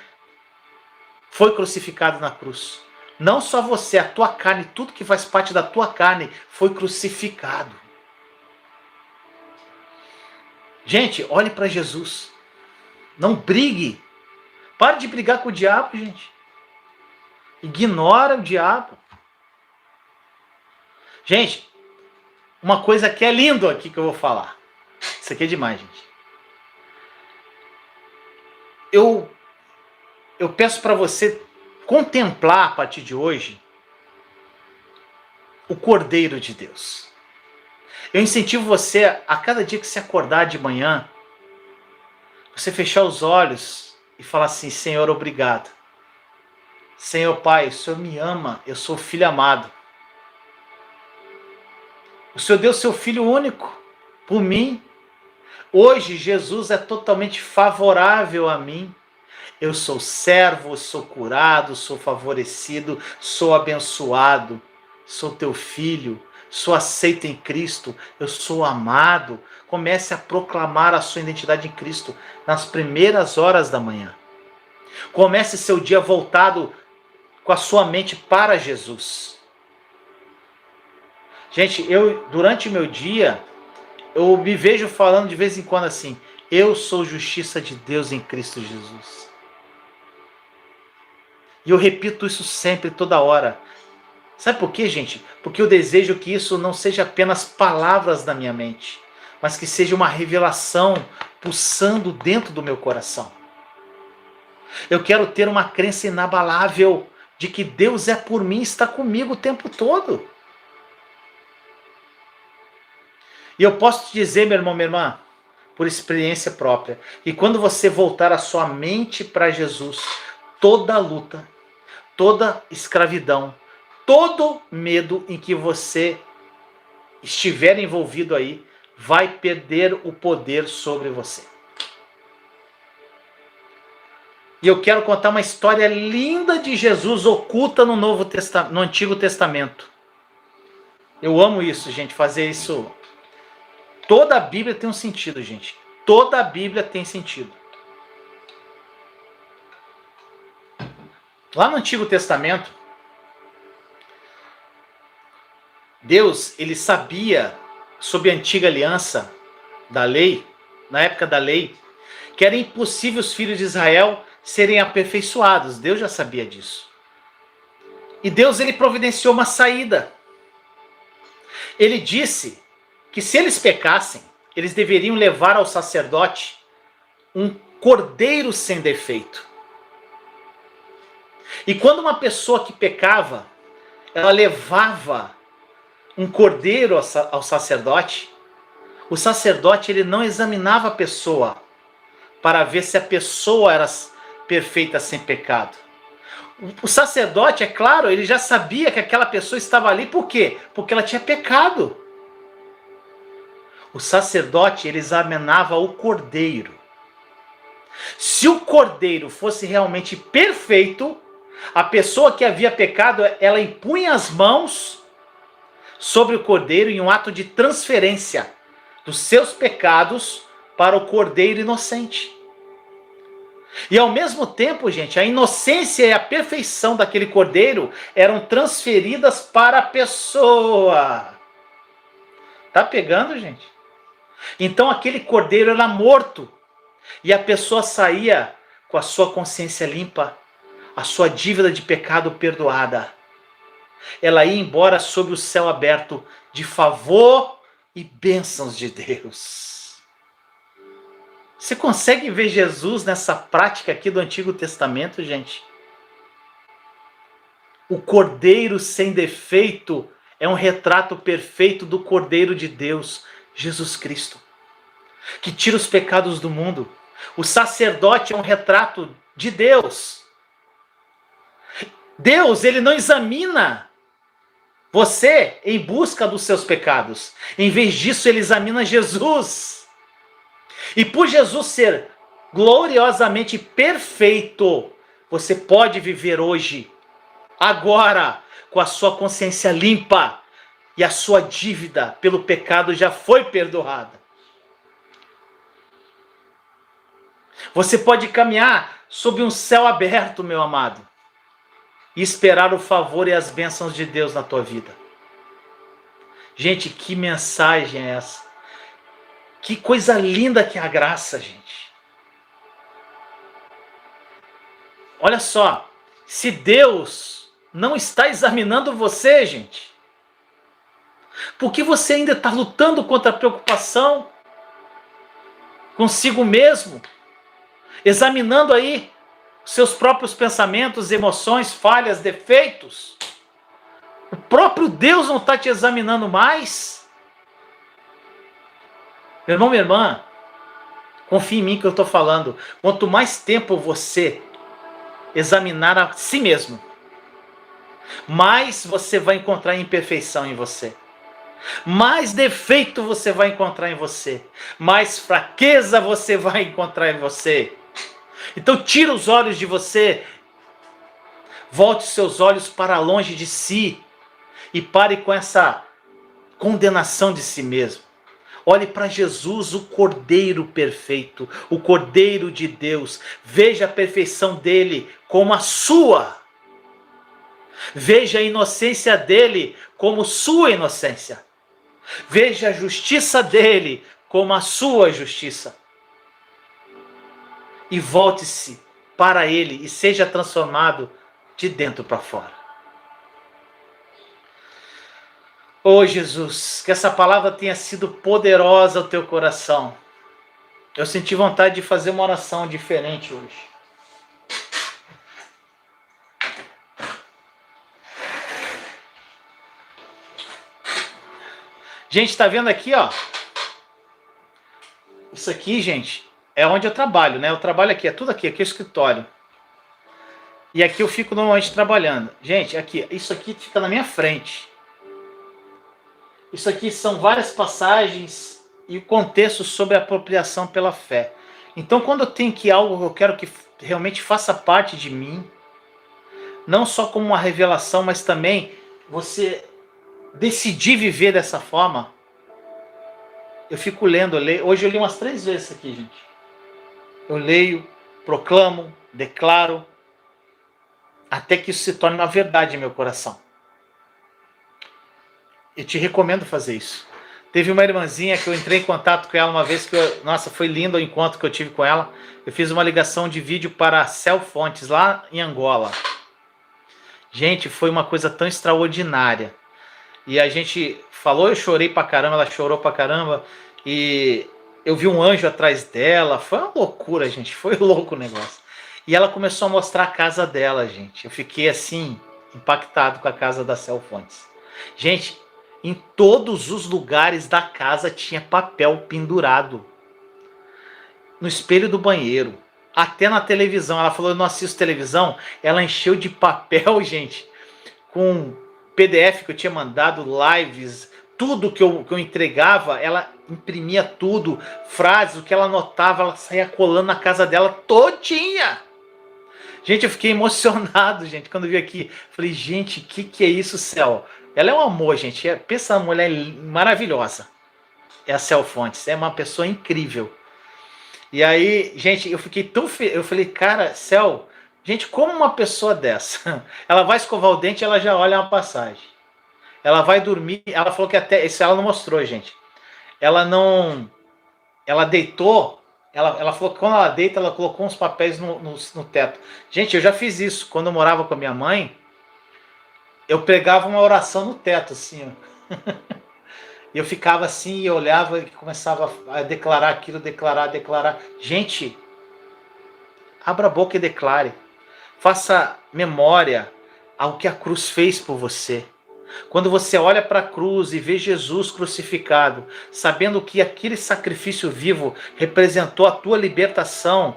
foi crucificado na cruz. Não só você, a tua carne, tudo que faz parte da tua carne foi crucificado. Gente, olhe para Jesus. Não brigue. Pare de brigar com o diabo, gente. Ignora o diabo. Gente, uma coisa que é lindo aqui que eu vou falar. Isso aqui é demais, gente. Eu peço para você contemplar a partir de hoje o Cordeiro de Deus. Eu incentivo você a cada dia que você acordar de manhã, você fechar os olhos e falar assim: Senhor, obrigado. Senhor Pai, o Senhor me ama, eu sou filho amado. O Senhor deu seu Filho único por mim. Hoje Jesus é totalmente favorável a mim. Eu sou servo, sou curado, sou favorecido, sou abençoado, sou teu filho, sou aceito em Cristo, eu sou amado. Comece a proclamar a sua identidade em Cristo nas primeiras horas da manhã. Comece seu dia voltado com a sua mente para Jesus. Gente, durante o meu dia, eu me vejo falando de vez em quando assim: eu sou justiça de Deus em Cristo Jesus. E eu repito isso sempre, toda hora. Sabe por quê, gente? Porque eu desejo que isso não seja apenas palavras na minha mente, mas que seja uma revelação pulsando dentro do meu coração. Eu quero ter uma crença inabalável de que Deus é por mim e está comigo o tempo todo. E eu posso te dizer, meu irmão, minha irmã, por experiência própria, que quando você voltar a sua mente para Jesus, toda luta, toda escravidão, todo medo em que você estiver envolvido aí, vai perder o poder sobre você. E eu quero contar uma história linda de Jesus oculta no no Antigo Testamento. Eu amo isso, gente, fazer isso. Toda a Bíblia tem um sentido, gente. Toda a Bíblia tem sentido. Lá no Antigo Testamento, Deus, ele sabia, sob a antiga aliança da lei, na época da lei, que era impossível os filhos de Israel serem aperfeiçoados. Deus já sabia disso. E Deus, ele providenciou uma saída. Ele disse que se eles pecassem, eles deveriam levar ao sacerdote um cordeiro sem defeito. E quando uma pessoa que pecava, ela levava um cordeiro ao sacerdote, o sacerdote ele não examinava a pessoa para ver se a pessoa era perfeita sem pecado. O sacerdote, é claro, ele já sabia que aquela pessoa estava ali, por quê? Porque ela tinha pecado. O sacerdote, ele examinava o cordeiro. Se o cordeiro fosse realmente perfeito, a pessoa que havia pecado, ela impunha as mãos sobre o cordeiro em um ato de transferência dos seus pecados para o cordeiro inocente. E ao mesmo tempo, gente, a inocência e a perfeição daquele cordeiro eram transferidas para a pessoa. Tá pegando, gente? Então aquele cordeiro era morto e a pessoa saía com a sua consciência limpa, a sua dívida de pecado perdoada. Ela ia embora sob o céu aberto de favor e bênçãos de Deus. Você consegue ver Jesus nessa prática aqui do Antigo Testamento, gente? O Cordeiro sem defeito é um retrato perfeito do Cordeiro de Deus, Jesus Cristo, que tira os pecados do mundo. O sacerdote é um retrato de Deus. Deus, ele não examina você em busca dos seus pecados. Em vez disso, ele examina Jesus. E por Jesus ser gloriosamente perfeito, você pode viver hoje, agora, com a sua consciência limpa e a sua dívida pelo pecado já foi perdoada. Você pode caminhar sob um céu aberto, meu amado, e esperar o favor e as bênçãos de Deus na tua vida. Gente, que mensagem é essa? Que coisa linda que é a graça, gente. Olha só, se Deus não está examinando você, gente, Por que você ainda está lutando contra a preocupação consigo mesmo? Examinando aí seus próprios pensamentos, emoções, falhas, defeitos. O próprio Deus não está te examinando mais? Meu irmão, minha irmã, confia em mim que eu estou falando. Quanto mais tempo você examinar a si mesmo, mais você vai encontrar imperfeição em você. Mais defeito você vai encontrar em você. Mais fraqueza você vai encontrar em você. Então tira os olhos de você. Volte seus olhos para longe de si. E pare com essa condenação de si mesmo. Olhe para Jesus, o Cordeiro perfeito, o Cordeiro de Deus. Veja a perfeição dele como a sua. Veja a inocência dele como sua inocência. Veja a justiça dele como a sua justiça. E volte-se para ele e seja transformado de dentro para fora. Oh Jesus, que essa palavra tenha sido poderosa ao teu coração. Eu senti vontade de fazer uma oração diferente hoje. Gente, está vendo aqui, ó? Isso aqui, gente, é onde eu trabalho, né? Eu trabalho aqui, é tudo aqui, aqui é o escritório. E aqui eu fico normalmente trabalhando. Gente, aqui, isso aqui fica na minha frente. Isso aqui são várias passagens e o contexto sobre a apropriação pela fé. Então, quando eu tenho que algo que eu quero que realmente faça parte de mim, não só como uma revelação, mas também você decidir viver dessa forma, eu fico lendo. Hoje eu li umas 3 vezes isso aqui, gente. Eu leio, proclamo, declaro, até que isso se torne uma verdade em meu coração. Eu te recomendo fazer isso. Teve uma irmãzinha que eu entrei em contato com ela uma vez, nossa, foi lindo o encontro que eu tive com ela. Eu fiz uma ligação de vídeo para a Cel Fontes, lá em Angola. Gente, foi uma coisa tão extraordinária. E a gente falou, eu chorei pra caramba, ela chorou pra caramba. E eu vi um anjo atrás dela. Foi uma loucura, gente. Foi louco o negócio. E ela começou a mostrar a casa dela, gente. Eu fiquei assim, impactado com a casa da Cel Fontes. Gente, em todos os lugares da casa tinha papel pendurado. No espelho do banheiro. Até na televisão. Ela falou, eu não assisto televisão. Ela encheu de papel, gente. Com PDF que eu tinha mandado, lives, tudo que eu entregava, ela imprimia tudo. Frases, o que ela anotava, ela saía colando na casa dela todinha. Gente, eu fiquei emocionado, gente, quando eu vi aqui. Falei, gente, o que é isso, Cel? Ela é um amor, gente. Pensa uma mulher maravilhosa. É a Cel Fontes. É uma pessoa incrível. E aí, gente, eu fiquei tão feliz. Eu falei, cara, Cel, gente, como uma pessoa dessa? Ela vai escovar o dente, ela já olha uma passagem. Ela vai dormir. Ela falou que até. Isso ela não mostrou, gente. Ela não. Ela deitou. Ela falou que quando ela deita, ela colocou uns papéis no teto. Gente, eu já fiz isso. Quando eu morava com a minha mãe, eu pegava uma oração no teto, assim, ó. E eu ficava assim, e eu olhava e começava a declarar aquilo, declarar. Gente, abra a boca e declare. Faça memória ao que a cruz fez por você. Quando você olha para a cruz e vê Jesus crucificado, sabendo que aquele sacrifício vivo representou a tua libertação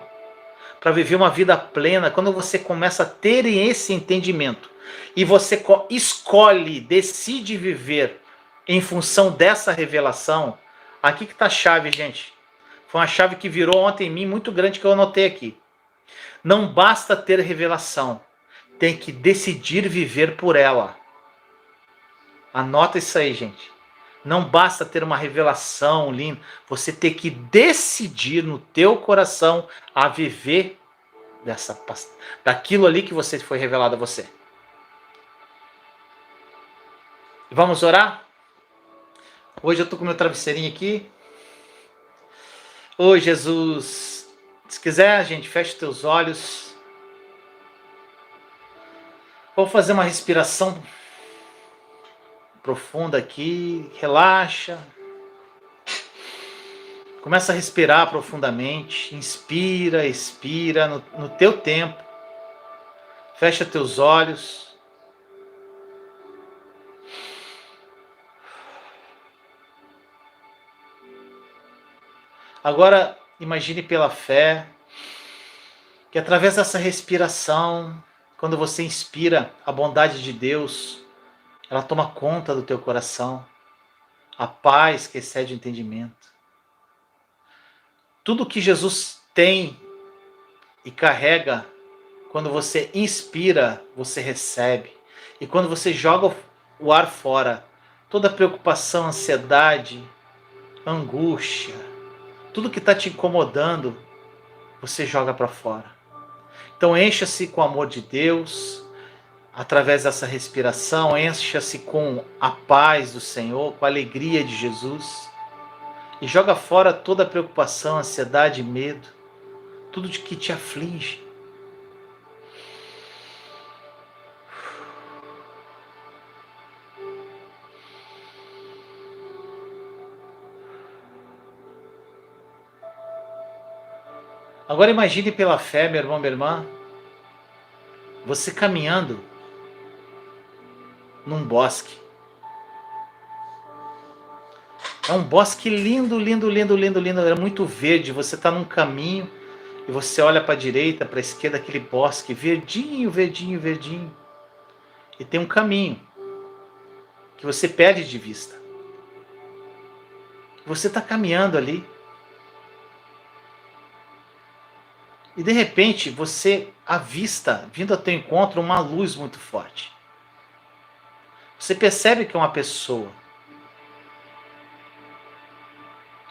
para viver uma vida plena, quando você começa a ter esse entendimento e você escolhe, decide viver em função dessa revelação, aqui que está a chave, gente. Foi uma chave que virou ontem em mim muito grande que eu anotei aqui. Não basta ter revelação, tem que decidir viver por ela. Anota isso aí, gente. Não basta ter uma revelação linda, você tem que decidir no teu coração a viver daquilo ali que você foi revelado a você. Vamos orar? Hoje eu estou com meu travesseirinho aqui. Ô Jesus, se quiser, gente, feche os teus olhos. Vamos fazer uma respiração profunda aqui, relaxa. Começa a respirar profundamente, inspira, expira no teu tempo. Fecha teus olhos. Agora, imagine pela fé que através dessa respiração, quando você inspira a bondade de Deus, ela toma conta do teu coração, a paz que excede o entendimento. Tudo que Jesus tem e carrega, quando você inspira, você recebe. E quando você joga o ar fora, toda preocupação, ansiedade, angústia, tudo que está te incomodando, você joga para fora. Então encha-se com o amor de Deus, através dessa respiração, encha-se com a paz do Senhor, com a alegria de Jesus, e joga fora toda a preocupação, ansiedade, medo, tudo de que te aflige. Agora imagine pela fé, meu irmão, minha irmã, você caminhando num bosque. É um bosque lindo, lindo, lindo, lindo, lindo. É muito verde. Você está num caminho e você olha para a direita, para a esquerda, aquele bosque verdinho, verdinho, verdinho. E tem um caminho que você perde de vista. Você está caminhando ali. E de repente você avista, vindo ao teu encontro, uma luz muito forte. Você percebe que é uma pessoa.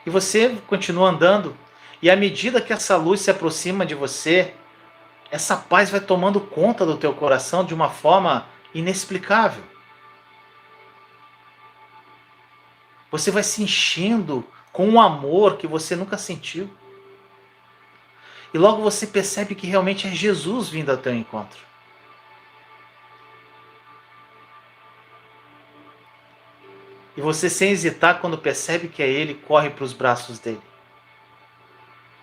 E você continua andando. E à medida que essa luz se aproxima de você, essa paz vai tomando conta do teu coração de uma forma inexplicável. Você vai se enchendo com um amor que você nunca sentiu. E logo você percebe que realmente é Jesus vindo ao teu encontro. E você, sem hesitar, quando percebe que é Ele, corre para os braços dele.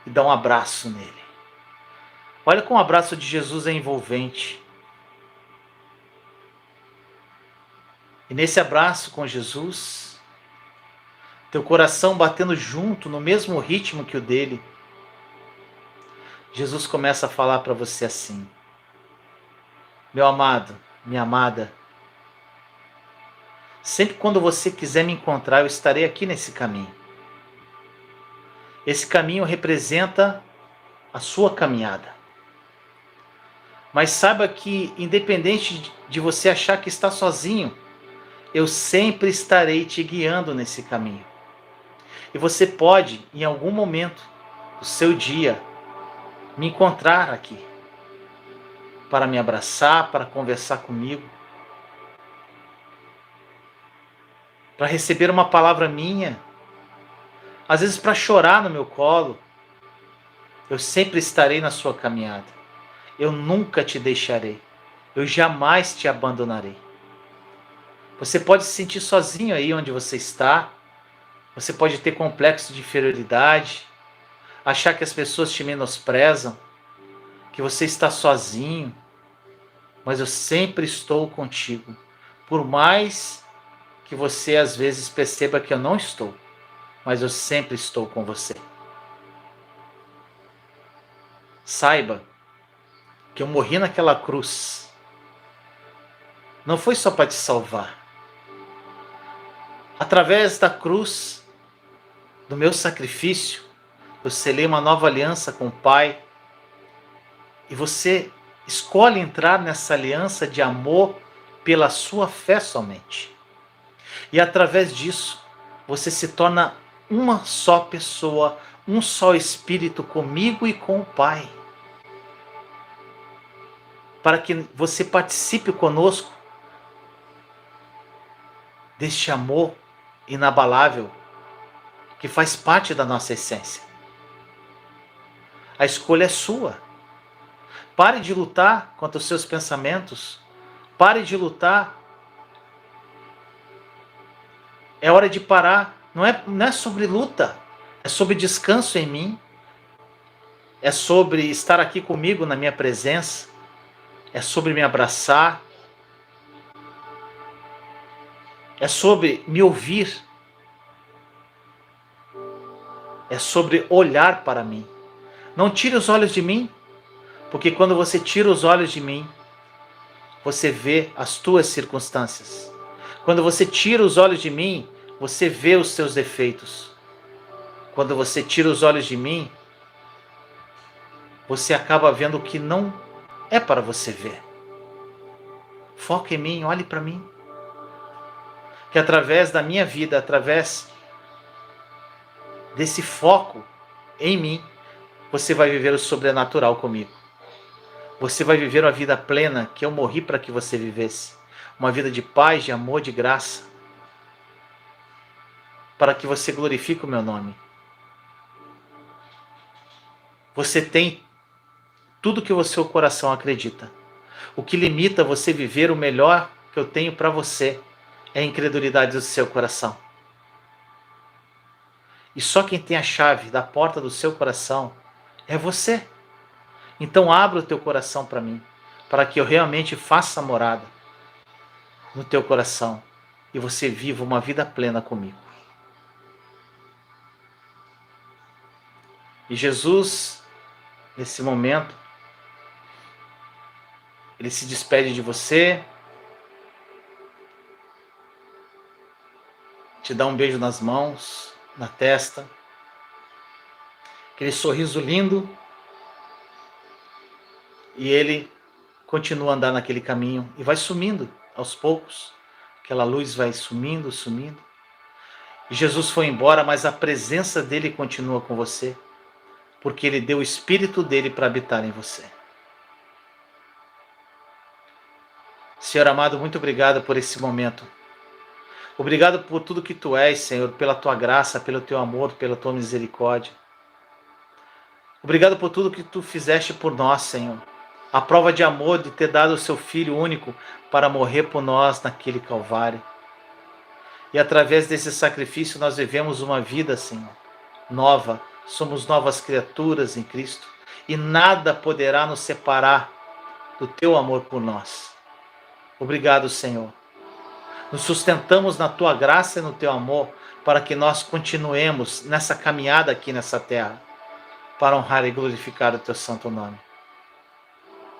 E dá um abraço nele. Olha como o abraço de Jesus é envolvente. E nesse abraço com Jesus, teu coração batendo junto, no mesmo ritmo que o dele, Jesus começa a falar para você assim: meu amado, minha amada, sempre quando você quiser me encontrar, eu estarei aqui nesse caminho. Esse caminho representa a sua caminhada. Mas saiba que, independente de você achar que está sozinho, eu sempre estarei te guiando nesse caminho. E você pode, em algum momento do seu dia, me encontrar aqui, para me abraçar, para conversar comigo, para receber uma palavra minha, às vezes para chorar no meu colo. Eu sempre estarei na sua caminhada. Eu nunca te deixarei. Eu jamais te abandonarei. Você pode se sentir sozinho aí onde você está. Você pode ter complexo de inferioridade, achar que as pessoas te menosprezam, que você está sozinho, mas eu sempre estou contigo. Por mais que você às vezes perceba que eu não estou, mas eu sempre estou com você. Saiba que eu morri naquela cruz. Não foi só para te salvar. Através da cruz, do meu sacrifício, eu selei uma nova aliança com o Pai. E você escolhe entrar nessa aliança de amor pela sua fé somente. E através disso, você se torna uma só pessoa, um só espírito comigo e com o Pai. Para que você participe conosco deste amor inabalável que faz parte da nossa essência. A escolha é sua. Pare de lutar contra os seus pensamentos. Pare de lutar É hora de parar. Não é sobre luta, é sobre descanso em mim. É sobre estar aqui comigo na minha presença. É sobre me abraçar. É sobre me ouvir. É sobre olhar para mim. Não tire os olhos de mim, porque quando você tira os olhos de mim, você vê as tuas circunstâncias. Quando você tira os olhos de mim, você vê os seus defeitos. Quando você tira os olhos de mim, você acaba vendo o que não é para você ver. Foca em mim, olhe para mim. Que através da minha vida, através desse foco em mim, você vai viver o sobrenatural comigo. Você vai viver uma vida plena que eu morri para que você vivesse. Uma vida de paz, de amor, de graça. Para que você glorifique o meu nome. Você tem tudo que o seu coração acredita. O que limita você viver o melhor que eu tenho para você é a incredulidade do seu coração. E só quem tem a chave da porta do seu coração é você. Então abra o teu coração para mim, para que eu realmente faça morada no teu coração e você viva uma vida plena comigo. E Jesus, nesse momento, ele se despede de você, te dá um beijo nas mãos, na testa, aquele sorriso lindo, e ele continua a andar naquele caminho e vai sumindo aos poucos, aquela luz vai sumindo, sumindo, e Jesus foi embora, mas a presença dele continua com você, porque ele deu o Espírito dele para habitar em você. Senhor amado, muito obrigado por esse momento. Obrigado por tudo que tu és, Senhor, pela tua graça, pelo teu amor, pela tua misericórdia. Obrigado por tudo que tu fizeste por nós, Senhor. A prova de amor de ter dado o seu Filho único para morrer por nós naquele Calvário. E através desse sacrifício nós vivemos uma vida, Senhor, nova. Somos novas criaturas em Cristo. E nada poderá nos separar do teu amor por nós. Obrigado, Senhor. Nos sustentamos na tua graça e no teu amor para que nós continuemos nessa caminhada aqui nessa terra para honrar e glorificar o teu santo nome.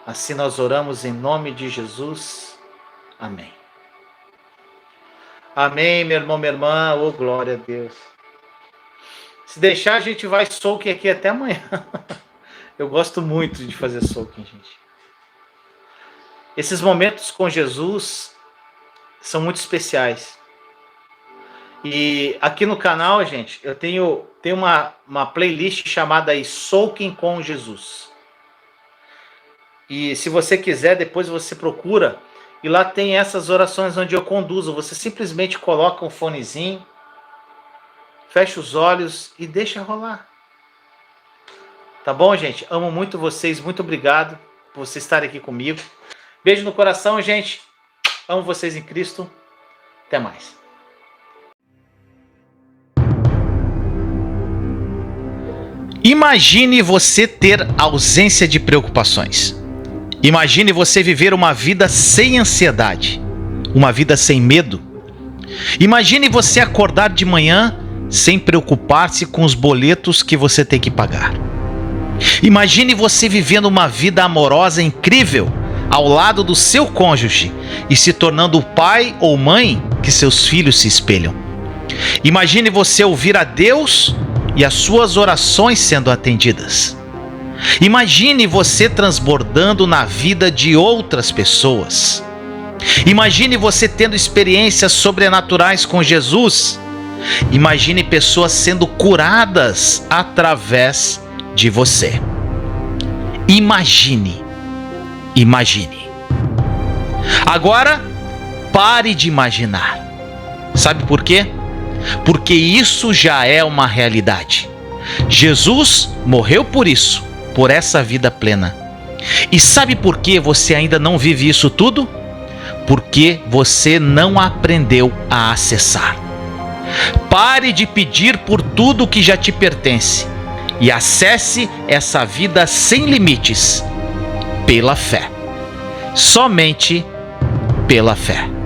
Assim nós oramos em nome de Jesus. Amém. Amém, meu irmão, minha irmã. Oh, glória a Deus. Se deixar, a gente vai soaking aqui até amanhã. Eu gosto muito de fazer soaking, gente. Esses momentos com Jesus são muito especiais. E aqui no canal, gente, eu tenho uma playlist chamada Soaking com Jesus. E se você quiser, depois você procura. E lá tem essas orações onde eu conduzo. Você simplesmente coloca um fonezinho, fecha os olhos e deixa rolar. Tá bom, gente? Amo muito vocês. Muito obrigado por vocês estarem aqui comigo. Beijo no coração, gente. Amo vocês em Cristo. Até mais. Imagine você ter ausência de preocupações. Imagine você viver uma vida sem ansiedade, uma vida sem medo. Imagine você acordar de manhã sem preocupar-se com os boletos que você tem que pagar. Imagine você vivendo uma vida amorosa incrível ao lado do seu cônjuge e se tornando o pai ou mãe que seus filhos se espelham. Imagine você ouvir a Deus e as suas orações sendo atendidas. Imagine você transbordando na vida de outras pessoas. Imagine você tendo experiências sobrenaturais com Jesus. Imagine pessoas sendo curadas através de você. Imagine. Agora, pare de imaginar. Sabe por quê? Porque isso já é uma realidade. Jesus morreu por isso, por essa vida plena. E sabe por que você ainda não vive isso tudo? Porque você não aprendeu a acessar. Pare de pedir por tudo que já te pertence e acesse essa vida sem limites pela fé. Somente pela fé.